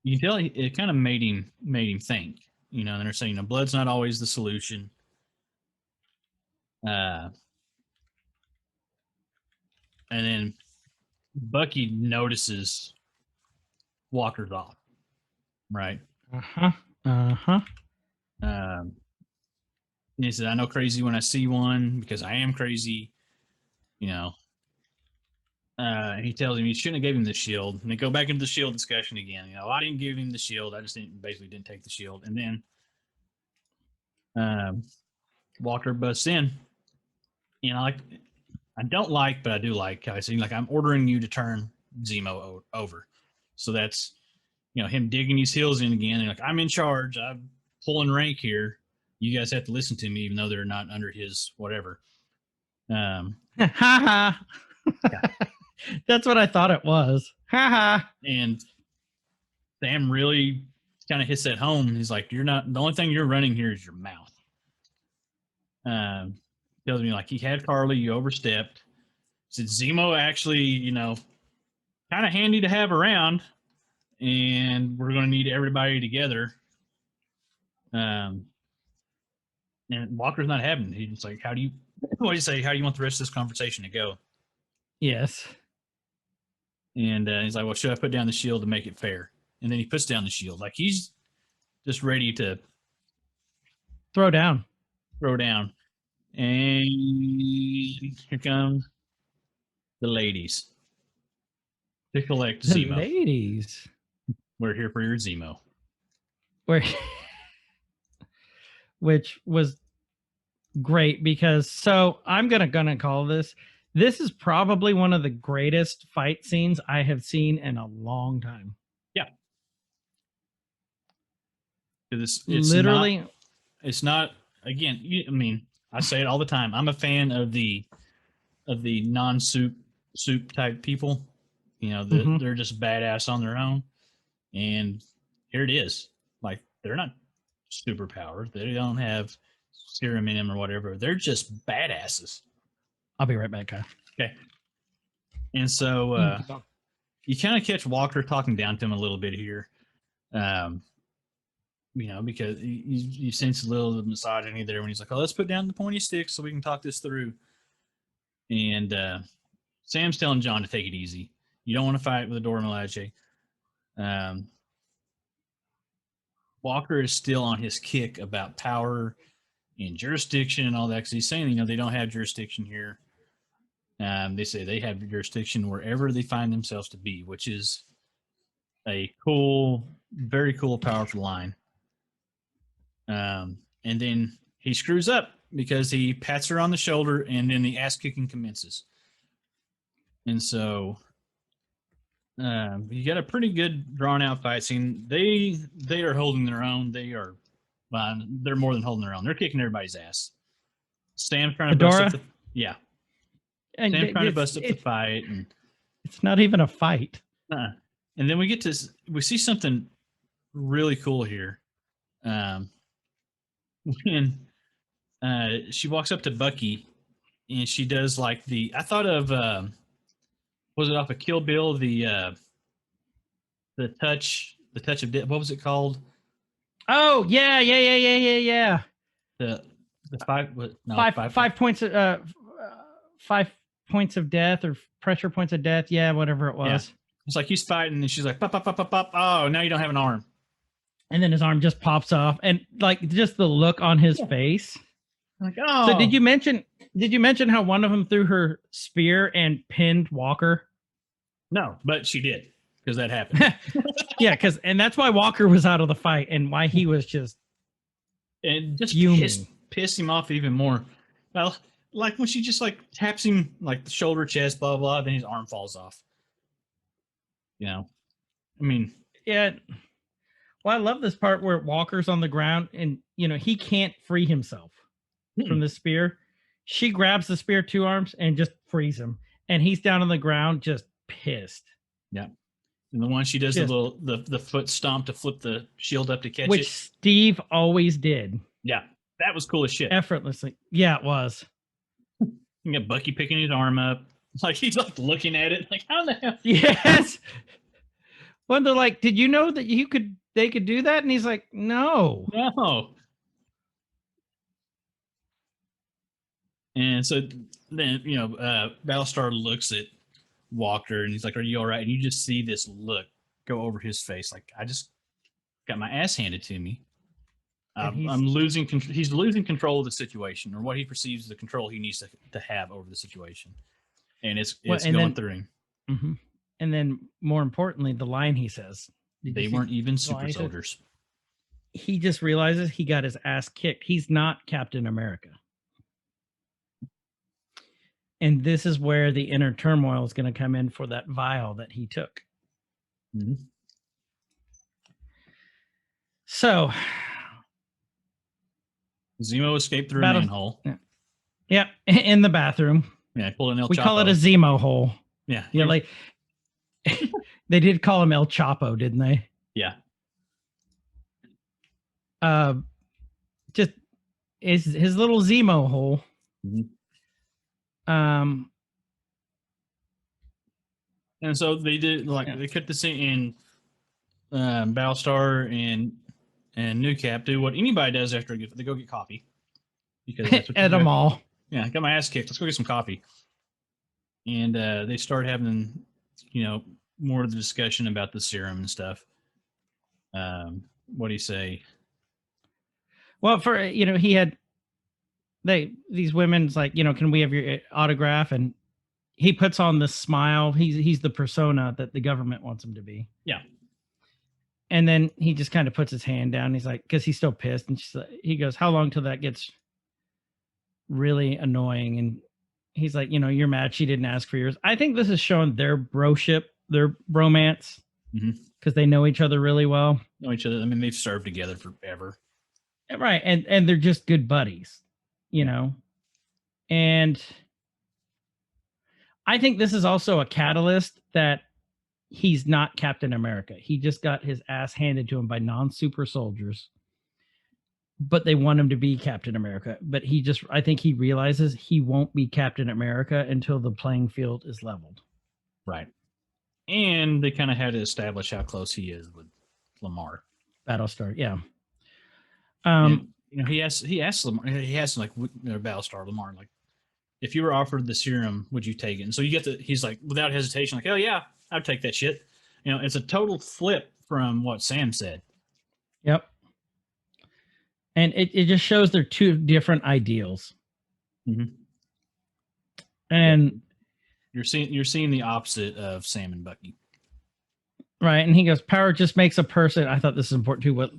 you can tell it kind of made him think, and they're saying, blood's not always the solution. And then Bucky notices Walker's off, right? And he said, I know crazy when I see one because I am crazy, He tells him he shouldn't have gave him the shield. And they go back into the shield discussion again. I didn't give him the shield. I just didn't take the shield. And then Walker busts in. I don't like, but I do like how I say, like, I'm ordering you to turn Zemo over. So that's, him digging his heels in again. And like, I'm in charge. I'm pulling rank here. You guys have to listen to me, even though they're not under his whatever. That's what I thought it was. And Sam really kind of hits that home. He's like, you're not, the only thing you're running here is your mouth. Tells me, like, he had Carly, you overstepped. Said Zemo actually, kind of handy to have around, and we're going to need everybody together. And Walker's not having it. He's like, what do you say? How do you want the rest of this conversation to go? Yes. And he's like, well, should I put down the shield to make it fair? And then he puts down the shield. Like, he's just ready to throw down. And here come the ladies to collect Zemo. Ladies. We're here for your Zemo. Which was great because, so I'm gonna call this. This is probably one of the greatest fight scenes I have seen in a long time. Yeah. It's not, again, I say it all the time. I'm a fan of the non-soup type people. You know, Mhm. they're just badass on their own. And here it is. Like, they're not superpowered. They don't have serum in them or whatever. They're just badasses. I'll be right back, Kyle. Okay. And so Keep going. you kind of catch Walker talking down to him a little bit here. You know, because you sense a little misogyny there when he's like, oh, let's put down the pointy stick so we can talk this through. And Sam's telling John to take it easy. You don't want to fight with a Dora Milaje. Walker is still on his kick about power and jurisdiction and all that, because he's saying, you know, they don't have jurisdiction here. They say they have jurisdiction wherever they find themselves to be, which is a cool, very cool, powerful line. And then he screws up because he pats her on the shoulder, and then the ass kicking commences. And so you got a pretty good drawn out fight scene. They are holding their own. They're more than holding their own. They're kicking everybody's ass. Sam's trying to bust up yeah. And Sam's trying to bust up the fight, and it's not even a fight. and then we see something really cool here. When she walks up to Bucky, and she does like I thought of was it off of Kill Bill, the touch of death? What was it called? Oh yeah. The five points 5 points of death, or pressure points of death. Yeah, whatever it was. Yeah. It's like he's fighting, and she's like, pop, pop, pop, pop, pop. Oh, now you don't have an arm. And then his arm just pops off, and like just the look on his face. Like, oh. So did you mention how one of them threw her spear and pinned Walker? No, but she did, because that happened. Yeah, and that's why Walker was out of the fight, and why he was just pissed him off even more. Well, like when she just like taps him like the shoulder, chest, blah blah, then his arm falls off. You know, I mean, yeah. Well, I love this part where Walker's on the ground, and you know he can't free himself from the spear. She grabs the spear 2 arms and just frees him, and he's down on the ground just pissed. Yeah. And the one she does the foot stomp to flip the shield up to catch which it. Steve always did. Yeah, that was cool as shit. Effortlessly. Yeah, it was. You got Bucky picking his arm up. Like he's like looking at it. Like, how the hell? Yes. When they're like, did you know that they could do that? And he's like, no. And so then, you know, Battlestar looks at Walker and he's like, are you all right? And you just see this look go over his face. Like, I just got my ass handed to me. I'm losing control. He's losing control of the situation, or what he perceives the control he needs to have over the situation. And it's going through him. Mm-hmm. And then more importantly, the line he says, they weren't even super soldiers. He just realizes he got his ass kicked. He's not Captain America. And this is where the inner turmoil is going to come in for that vial that he took. Mm-hmm. So Zemo escaped through a manhole. Yeah, in the bathroom. Yeah, pulled an El Chapo. We call it a Zemo hole. Yeah. Yeah, like they did call him El Chapo, didn't they? Yeah. Just his little Zemo hole. Mm-hmm. And so they did they kept the scene in Battlestar and New Cap do what anybody does after they go get coffee. Because that's what at a mall. Yeah, I got my ass kicked. Let's go get some coffee. And they start having, you know, more of the discussion about the serum and stuff. What do you say? Well, for he had these women's like, can we have your autograph? And he puts on this smile. He's the persona that the government wants him to be. Yeah. And then he just kind of puts his hand down. He's like, because he's still pissed. And he goes, how long till that gets really annoying? And he's like, you're mad she didn't ask for yours. I think this is showing their broship, their bromance, because they know each other really well. Know each other. I mean, they've served together forever. Right. And they're just good buddies, And I think this is also a catalyst that he's not Captain America. He just got his ass handed to him by non-super soldiers. But they want him to be Captain America. But I think he realizes he won't be Captain America until the playing field is leveled. Right. And they kind of had to establish how close he is with Lamar. Battlestar, yeah. And, he asked Lamar, like Battlestar Lamar, like, if you were offered the serum, would you take it? And so he's like, without hesitation, like, oh yeah, I'd take that shit. It's a total flip from what Sam said. Yep. And it just shows they're two different ideals. Mm-hmm. And you're seeing the opposite of Sam and Bucky. Right. And he goes, power just makes a person. I thought this is important too, what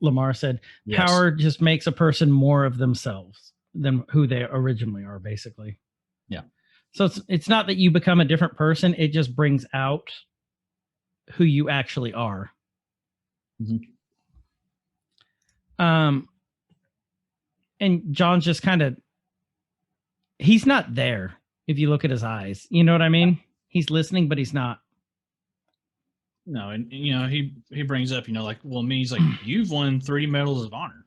Lamar said. Yes. Power just makes a person more of themselves than who they originally are, basically. Yeah. So it's not that you become a different person. It just brings out who you actually are. Mm-hmm. And John's just kind of, he's not there. If you look at his eyes, you know what I mean? He's listening, but he's not. No. And he brings up, like, well, me, he's like, you've won 3 medals of honor.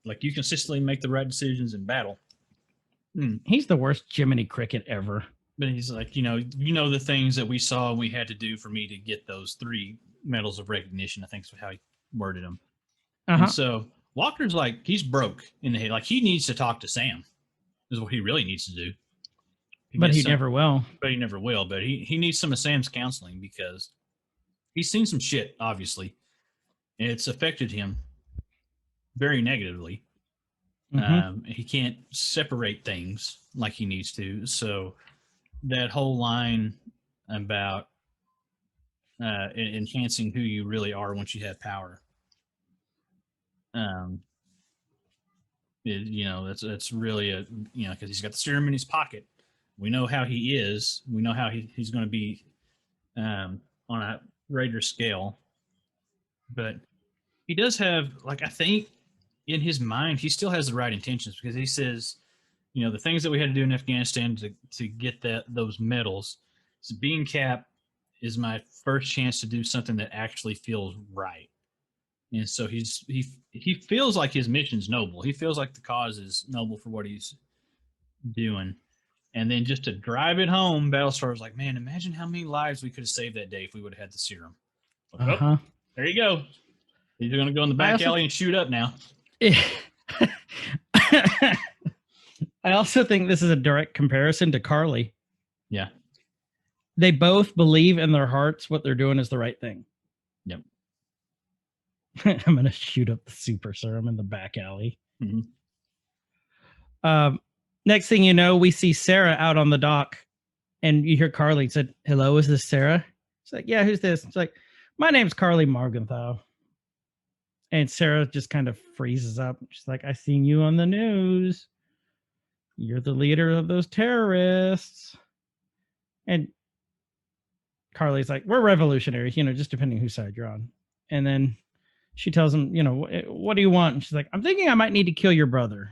Like, you consistently make the right decisions in battle. He's the worst Jiminy Cricket ever. But he's like, the things that we saw we had to do for me to get those 3 medals of recognition. I think is how he worded them. Uh-huh. And so Walker's like, he's broke in the head. Like, he needs to talk to Sam is what he really needs to do. But he never will. But he never will. But he needs some of Sam's counseling because he's seen some shit, obviously. And it's affected him very negatively. Mm-hmm. He can't separate things like he needs to. So that whole line about enhancing who you really are once you have power. That's really because he's got the serum in his pocket. We know how he is. We know how he's going to be on a greater scale. But he does have, like, I think in his mind, he still has the right intentions because he says, the things that we had to do in Afghanistan to get those medals. So being Cap is my first chance to do something that actually feels right. And so he feels like his mission's noble. He feels like the cause is noble for what he's doing. And then just to drive it home, Battlestar was like, man, imagine how many lives we could have saved that day if we would have had the serum. Like, oh, there you go. You're going to go in the back alley and shoot up now. I also think this is a direct comparison to Carly. Yeah. They both believe in their hearts what they're doing is the right thing. Yep. I'm going to shoot up the super serum in the back alley. Mm-hmm. Next thing you know, we see Sarah out on the dock and you hear Carly said, hello, is this Sarah? She's like, yeah, who's this? It's like, my name's Carly Morgenthau. And Sarah just kind of freezes up. She's like, I seen you on the news. You're the leader of those terrorists. And Carly's like, we're revolutionaries, just depending whose side you're on. And then she tells him, what do you want? And she's like, I'm thinking I might need to kill your brother.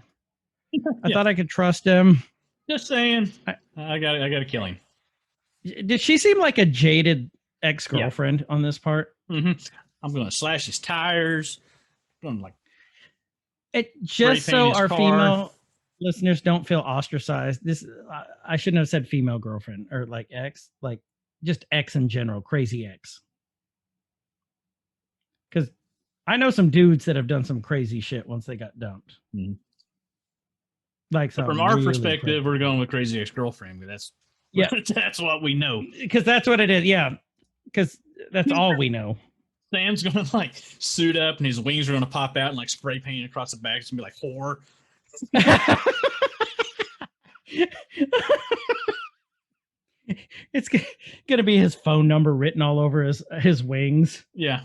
I thought I could trust him. Just saying. I got to kill him. Did she seem like a jaded ex-girlfriend on this part? Mm-hmm. I'm going to slash his tires. I'm like, it just so our female listeners don't feel ostracized. I shouldn't have said female girlfriend or like ex, like just ex in general, crazy ex. Because I know some dudes that have done some crazy shit once they got dumped. Mm-hmm. Like from our perspective, we're going with crazy ex-girlfriend, but that's what we know. Because that's what it is. Yeah. Because that's all we know. Sam's gonna like suit up and his wings are gonna pop out and like spray paint across the back. It's gonna be like whore. It's gonna be his phone number written all over his wings. Yeah.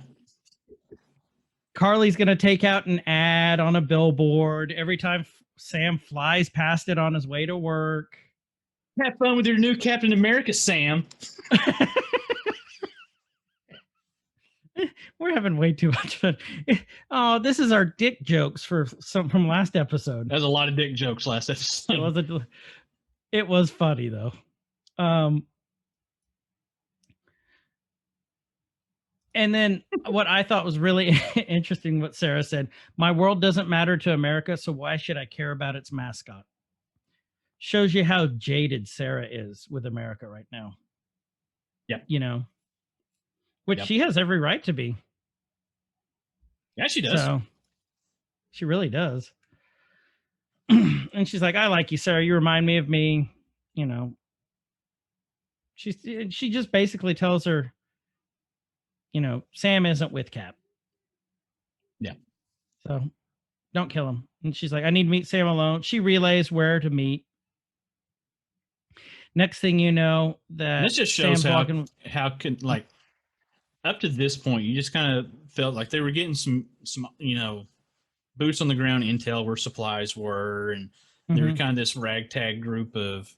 Carly's gonna take out an ad on a billboard every time Sam flies past it on his way to work. Have fun with your new Captain America, Sam. We're having way too much fun. Oh, this is our dick jokes from last episode. There's a lot of dick jokes last episode. It was funny though. And then what I thought was really interesting, what Sarah said, my world doesn't matter to America, so why should I care about its mascot? Shows you how jaded Sarah is with America right now. Yep. You know, which Yep. she has every right to be. Yeah, she does. So she really does. And she's like, I like you, Sarah. You remind me of me. You know, she just basically tells her, you know, Sam isn't with Cap. Yeah. So don't kill him. And she's like, I need to meet Sam alone. She relays where to meet. Next thing you know, that This just shows Sam's how can, like, up to this point, you just kind of felt like they were getting some you know, boots on the ground intel where supplies were, and they were kind of this ragtag group of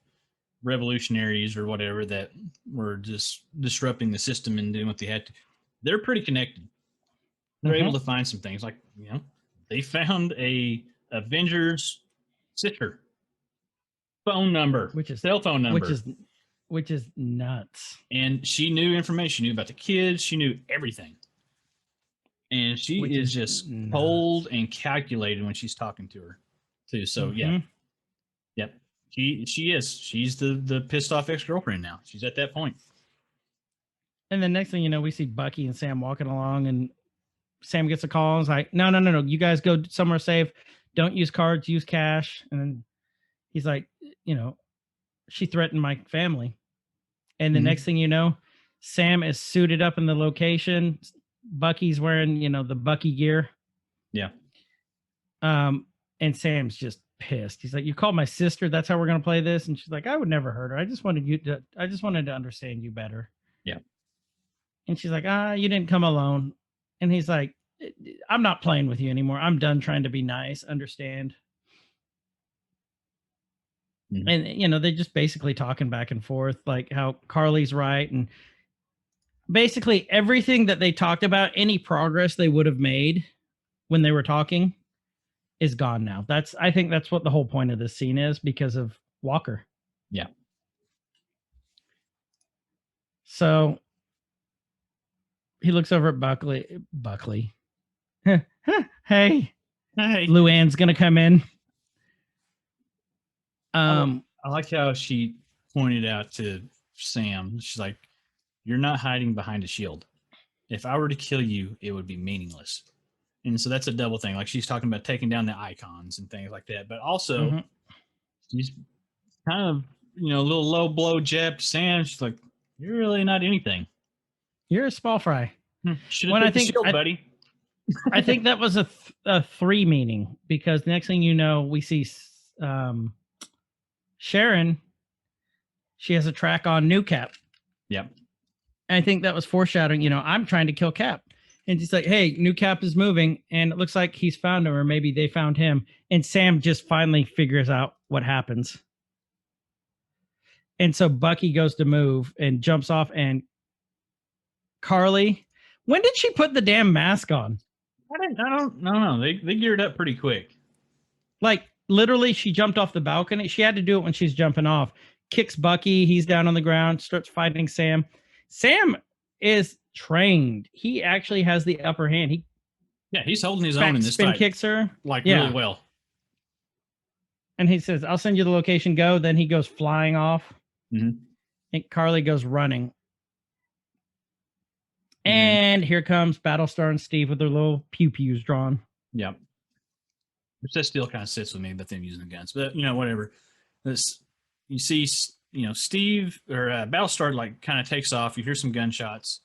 revolutionaries or whatever that were just disrupting the system and doing what they had to. They're pretty connected. They're able to find some things, like, you know, they found a Avengers sister phone number, which is cell phone number, which is nuts. and she knew information. She knew about the kids. She knew everything. And she is just nuts. Cold and calculated when she's talking to her, too. So yeah, yep, she is. She's the pissed off ex-girlfriend now. She's at that point. And the next thing you know, we see Bucky and Sam walking along, and Sam gets a call and is like, no, you guys go somewhere safe. Don't use cards, use cash. And then he's like, you know, she threatened my family. And the next thing you know, Sam is suited up in the location. Bucky's wearing, you know, the Bucky gear. Yeah. And Sam's just pissed. He's like, you called my sister. That's how we're going to play this. And she's like, I would never hurt her. I just wanted to understand you better. Yeah. And she's like, you didn't come alone. And he's like, I'm not playing with you anymore. I'm done trying to be nice. Understand. And, you know, they're just basically talking back and forth, like how Carly's right. And basically everything that they talked about, any progress they would have made when they were talking, is gone now. I think that's what the whole point of this scene is, because of Walker. Yeah. So he looks over at Buckley. Hey, Luann's gonna come in. I like how she pointed out to Sam. She's like, "You're not hiding behind a shield. If I were to kill you, it would be meaningless." And so that's a double thing. Like, she's talking about taking down the icons and things like that, but also she's kind of, you know, a little low blow jab to Sam. She's like, "You're really not anything. You're a small fry." Should have took the shield, buddy. I think that was a 3 meaning, because next thing you know, we see Sharon. She has a track on New Cap. Yep. And I think that was foreshadowing, you know, I'm trying to kill Cap. And she's like, hey, New Cap is moving, and it looks like he's found him, or maybe they found him. And Sam just finally figures out what happens. And so Bucky goes to move and jumps off, and Carly, when did she put the damn mask on? I don't know. They geared up pretty quick. Like, literally, she jumped off the balcony. She had to do it when she's jumping off. Kicks Bucky. He's down on the ground, starts fighting Sam. Sam is trained. He actually has the upper hand. He's holding his own in this spin fight. Kicks her. Really well. And he says, I'll send you the location, go. Then he goes flying off. And Carly goes running. And here comes Battlestar and Steve with their little pew-pews drawn. Yep. Which that still kind of sits with me, but them using the guns. But, you know, whatever. You see, you know, Steve or Battlestar, like, kind of takes off. You hear some gunshots.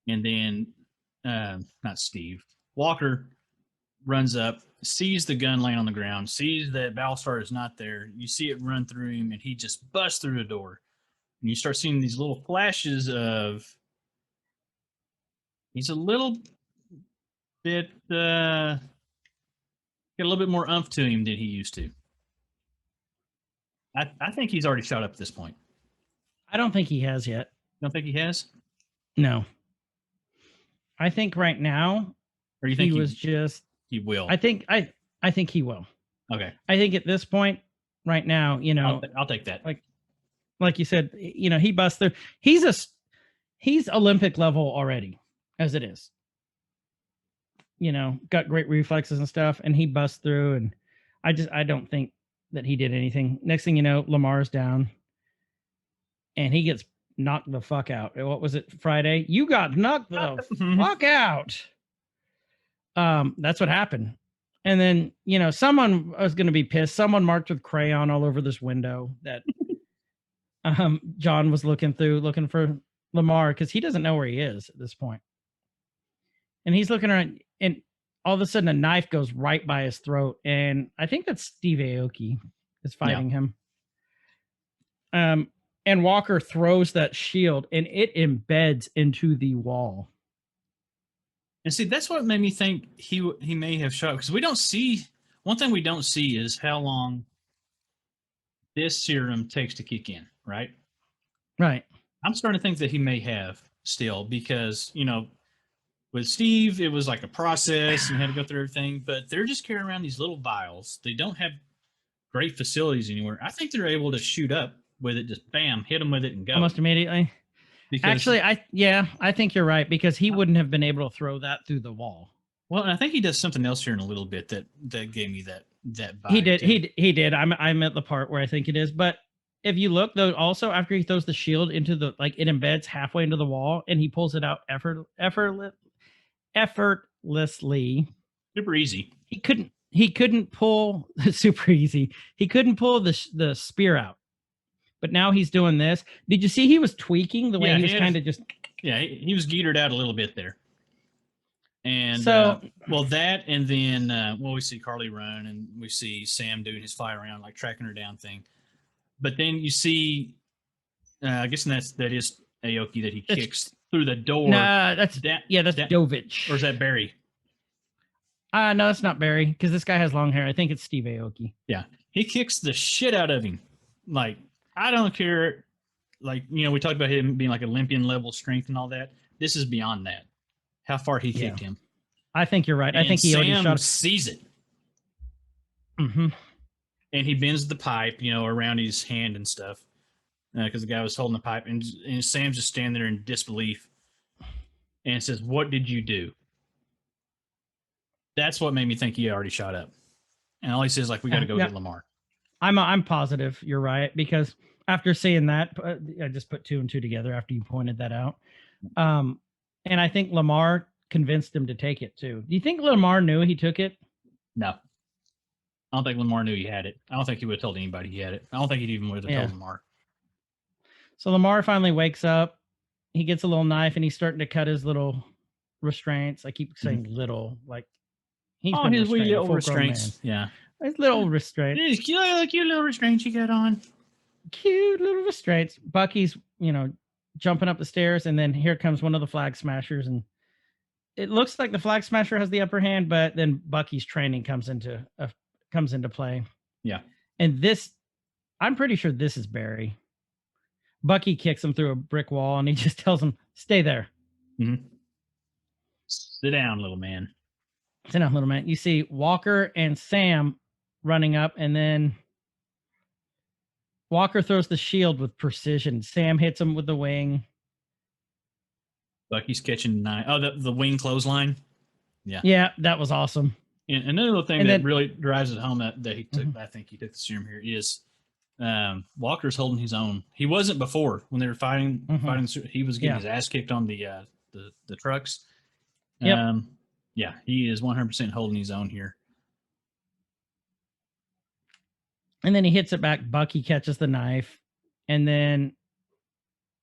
And then, not Steve, Walker runs up, sees the gun laying on the ground, sees that Battlestar is not there. You see it run through him, and he just busts through the door. And you start seeing these little flashes of... He's a little bit, got a little bit more oomph to him than he used to. I think he's already shot up at this point. I don't think he has yet. Don't think he has? No. I think right now, or you think he will? I think he will. Okay. I think at this point, right now, you know, I'll take that. Like you said, you know, he busts through. He's Olympic level already. as it is. Got great reflexes and stuff, and he busts through, and I don't think that he did anything. Next thing you know, Lamar's down, and he gets knocked the fuck out. What was it, Friday? You got knocked the fuck out. That's what happened. And then, someone was going to be pissed. Someone marked with crayon all over this window that John was looking for Lamar, because he doesn't know where he is at this point. And he's looking around, and all of a sudden a knife goes right by his throat. And I think that's Steve Aoki is fighting him. And Walker throws that shield, and it embeds into the wall. And see, that's what made me think he may have shot, because we don't see, one thing we don't see is how long this serum takes to kick in, right? Right. I'm starting to think that he may have still, because, with Steve, it was like a process and had to go through everything, but they're just carrying around these little vials. They don't have great facilities anywhere. I think they're able to shoot up with it, just bam, hit them with it and go. Almost immediately. Because, actually, I think you're right, because he wouldn't have been able to throw that through the wall. Well, and I think he does something else here in a little bit that gave me that vibe. He did. Too. He did. I'm at the part where I think it is, but if you look though, also after he throws the shield into the, like, it embeds halfway into the wall, and he pulls it out effortlessly. Super easy. He couldn't pull super easy. He couldn't pull the spear out. But now he's doing this. Did you see he was tweaking the way he was kind of just... Yeah, he was geared out a little bit there. And so, that, and then we see Carly run, and we see Sam doing his fly around, like tracking her down thing. But then you see, I guess that is Aoki that he kicks through the door. Nah, that's Dovich. Or is that Barry? No, that's not Barry, because this guy has long hair. I think it's Steve Aoki. Yeah, he kicks the shit out of him. Like, I don't care. Like, we talked about him being like Olympian level strength and all that. This is beyond that. How far he kicked him. I think you're right. And I think he already shot. Sees it. Mm-hmm. And he bends the pipe, around his hand and stuff, because the guy was holding the pipe, and Sam's just standing there in disbelief, and says, "What did you do?" That's what made me think he already shot up. And all he says, like, "We got to go get Lamar." I'm positive you're right, because after seeing that, I just put 2 and 2 together after you pointed that out. And I think Lamar convinced him to take it too. Do you think Lamar knew he took it? No. I don't think Lamar knew he had it. I don't think he would have told anybody he had it. I don't think he even would have told Lamar. So Lamar finally wakes up. He gets a little knife, and he's starting to cut his little restraints. I keep saying little, like he's been his wee little restraints. Yeah. His little restraints. Cute little restraints you got on. Cute little restraints. Bucky's, jumping up the stairs, and then here comes one of the flag smashers, and it looks like the flag smasher has the upper hand, but then Bucky's training comes into play. Yeah. And I'm pretty sure this is Barry. Bucky kicks him through a brick wall, and he just tells him, "Stay there." Mm-hmm. Sit down, little man. Sit down, little man. You see Walker and Sam running up, and then Walker throws the shield with precision. Sam hits him with the wing. Bucky's catching 9. Oh, the wing clothesline. Yeah. Yeah, that was awesome. And another thing that really drives it home that he took, I think he took the serum here, is Walker's holding his own. He wasn't before when they were fighting. He was getting his ass kicked on the trucks. Yep. Yeah, he is 100% holding his own here. And then he hits it back. Bucky catches the knife. And then...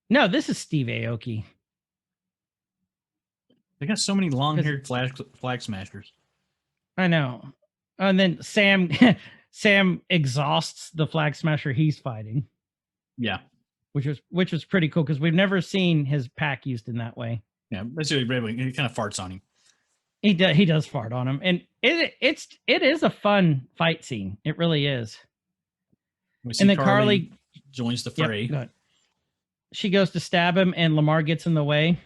No, this is Steve Aoki. They got so many long-haired flag smashers. I know. And then Sam exhausts the flag smasher he's fighting. Yeah. Which was pretty cool, because we've never seen his pack used in that way. Yeah, that's really Red Wing. He kind of farts on him. He does fart on him. And it is a fun fight scene. It really is. And then Carly joins the fray. Yep, she goes to stab him, and Lamar gets in the way.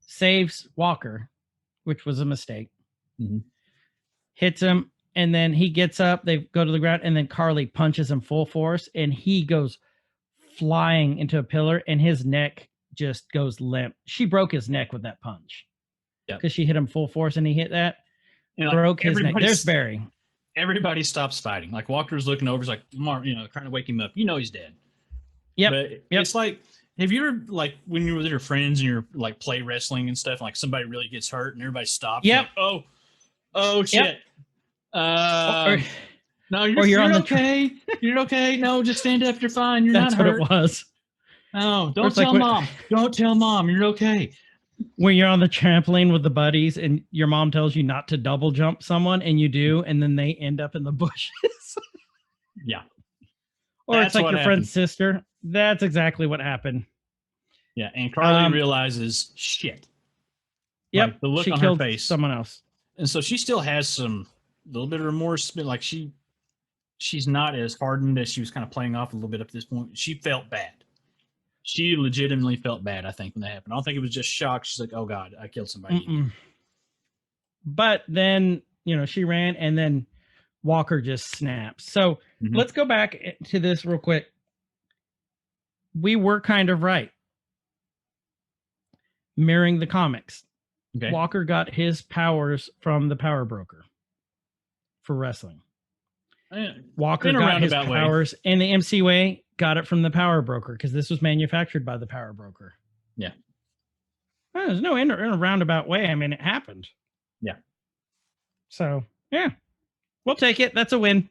Saves Walker, which was a mistake. Mm-hmm. Hits him, and then he gets up. They go to the ground, and then Carly punches him full force, and he goes flying into a pillar, and his neck just goes limp. She broke his neck with that punch. Yep. Because she hit him full force and he hit that. You know, like, Broke his neck. There's Barry. Everybody stops fighting. Like Walker's looking over, he's like, trying to wake him up. You know he's dead. Yep. But it's like, have you ever, like, when you're with your friends and you're like play wrestling and stuff, like somebody really gets hurt and everybody stops? Yep. Like, oh shit. Yep. No, you're okay. You're okay. No, just stand up. You're fine. You're That's not hurt. what it was. No, don't tell mom. Don't tell mom. You're okay. When you're on the trampoline with the buddies and your mom tells you not to double jump someone and you do, and then they end up in the bushes. Yeah. Or it's like your friend's sister. That's exactly what happened. Yeah. And Carly realizes shit. Yep. Like the look she on killed her face. Someone else. And so she still has some little bit of remorse, but like she's not as hardened as she was kind of playing off a little bit up to this point. She felt bad. She legitimately felt bad, I think, when that happened. I don't think it was just shock. She's like, oh, God, I killed somebody. But then, she ran and then Walker just snaps. So let's go back to this real quick. We were kind of right. Mirroring the comics. Okay. Walker got his powers from the power broker for wrestling. Walker got his powers in the MCU. Got it from the power broker because this was manufactured by the power broker. Yeah. Well, there's no in a roundabout way. I mean, it happened. Yeah. So, yeah. We'll take it. That's a win.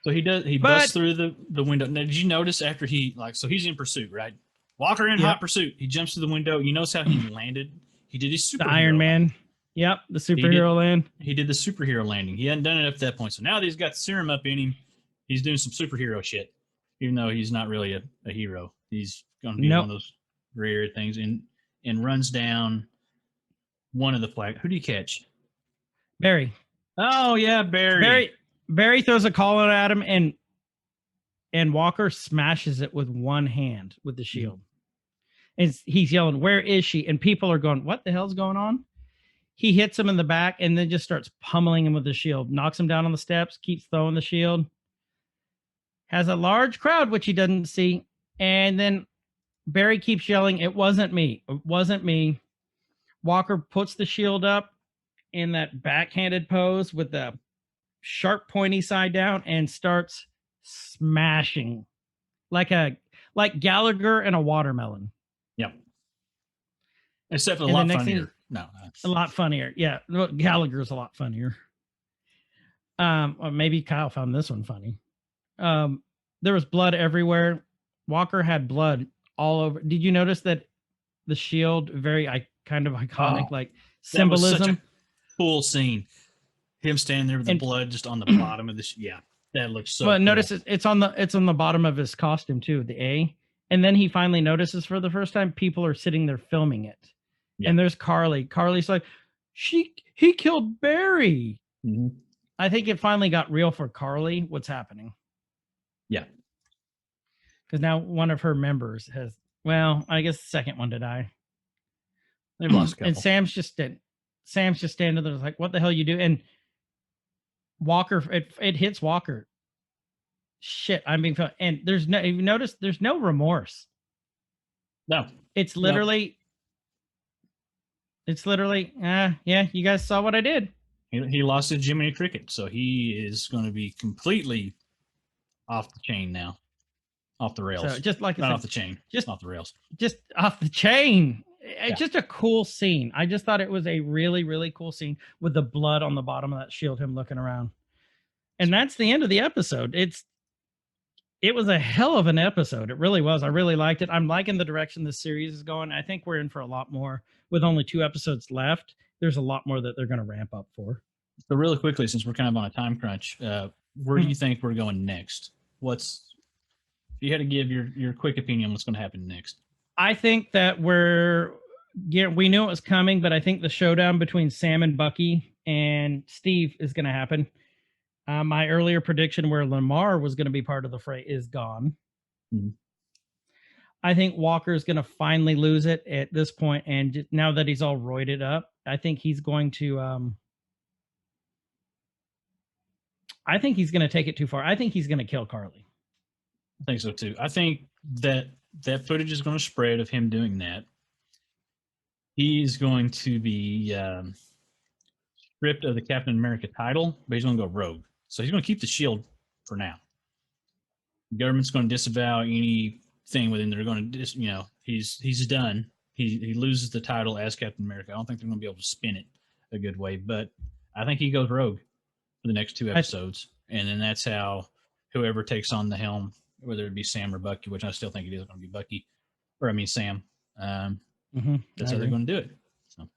So he busts through the window. Now, did you notice after so he's in pursuit, right? Walker in hot pursuit. He jumps through the window. You notice how he landed? He did his superhero. The Iron Man. Yep. The superhero land. He did the superhero landing. He hadn't done it up to that point. So now that he's got the serum up in him, he's doing some superhero shit. Even though he's not really a hero. He's going to be one of those gray area things and runs down one of the flag. Who do you catch? Barry. Oh, yeah, Barry. Barry throws a collar at him and Walker smashes it with one hand with the shield. And he's yelling, where is she? And people are going, what the hell's going on? He hits him in the back and then just starts pummeling him with the shield. Knocks him down on the steps, keeps throwing the shield. Has a large crowd, which he doesn't see. And then Barry keeps yelling, it wasn't me. It wasn't me. Walker puts the shield up in that backhanded pose with the sharp, pointy side down and starts smashing like Gallagher and a watermelon. Yep. Except a lot funnier. A lot funnier. Yeah. Gallagher's a lot funnier. Or maybe Kyle found this one funny. There was blood everywhere. Walker had blood all over. Did you notice that the shield, very kind of iconic, like symbolism? That was such a cool scene. Him standing there with the blood just on the bottom of this. Yeah, that looks so. Well, cool. Notice it's on the bottom of his costume too, the A. And then he finally notices for the first time people are sitting there filming it. Yeah. And there's Carly. Carly's like, he killed Barry. Mm-hmm. I think it finally got real for Carly. What's happening? Yeah. Because now one of her members has, I guess the second one to die. They've lost a couple. And Sam's just standing there like, what the hell you do? And Walker, it hits Walker. Shit, I'm being fun. And you notice there's no remorse. No. It's literally, yeah, you guys saw what I did. He lost to Jiminy Cricket, so he is going to be completely off the chain now. Off the rails. So just like not off the chain, just off the rails. Just off the chain. It's just a cool scene. I just thought it was a really, really cool scene with the blood on the bottom of that shield, him looking around. And that's the end of the episode. It was a hell of an episode. It really was. I really liked it. I'm liking the direction this series is going. I think we're in for a lot more. With only 2 episodes left, there's a lot more that they're going to ramp up for. So really quickly, since we're kind of on a time crunch, where do you think we're going next? If you had to give your quick opinion, what's going to happen next? I think that we knew it was coming, but I think the showdown between Sam and Bucky and Steve is going to happen. My earlier prediction where Lamar was going to be part of the fray is gone. Mm-hmm. I think Walker is going to finally lose it at this point, and now that he's all roided up, I think he's going to. I think he's going to take it too far. I think he's going to kill Carly. I think so too. I think that that footage is going to spread of him doing that. He's going to be stripped of the Captain America title, but he's going to go rogue. So he's going to keep the shield for now. The government's going to disavow anything with him. They're going to, he's done. He loses the title as Captain America. I don't think they're going to be able to spin it a good way, but I think he goes rogue for the next 2 episodes. And then that's how whoever takes on the helm, whether it be Sam or Bucky, which I still think it is going to be Bucky, Sam. That's how they're going to do it. So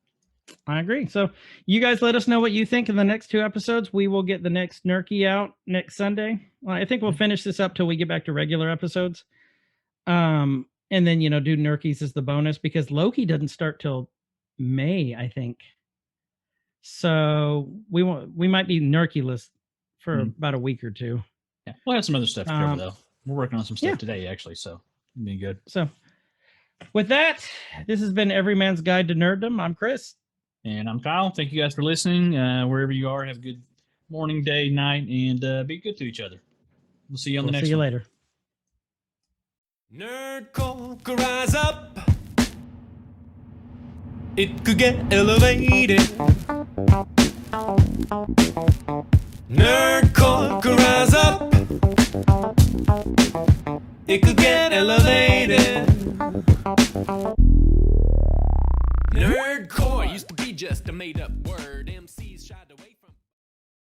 I agree. So you guys let us know what you think in the next 2 episodes. We will get the next Nerkie out next Sunday. Well, I think we'll finish this up till we get back to regular episodes. And then, do Nerkies as the bonus because Loki doesn't start till May, I think. So we might be Nerkie-less for about a week or 2. Yeah, we'll have some other stuff to cover though. We're working on some stuff today, actually, so it'll be good. So with that, this has been Every Man's Guide to Nerddom. I'm Chris. And I'm Kyle. Thank you guys for listening. Wherever you are, have a good morning, day, night, and be good to each other. We'll see you on the next one. See you later. Nerdcore could rise up. It could get elevated. Nerdcore could rise up. It could get elevated. Nerdcore used to be just a made-up word. MCs shied away.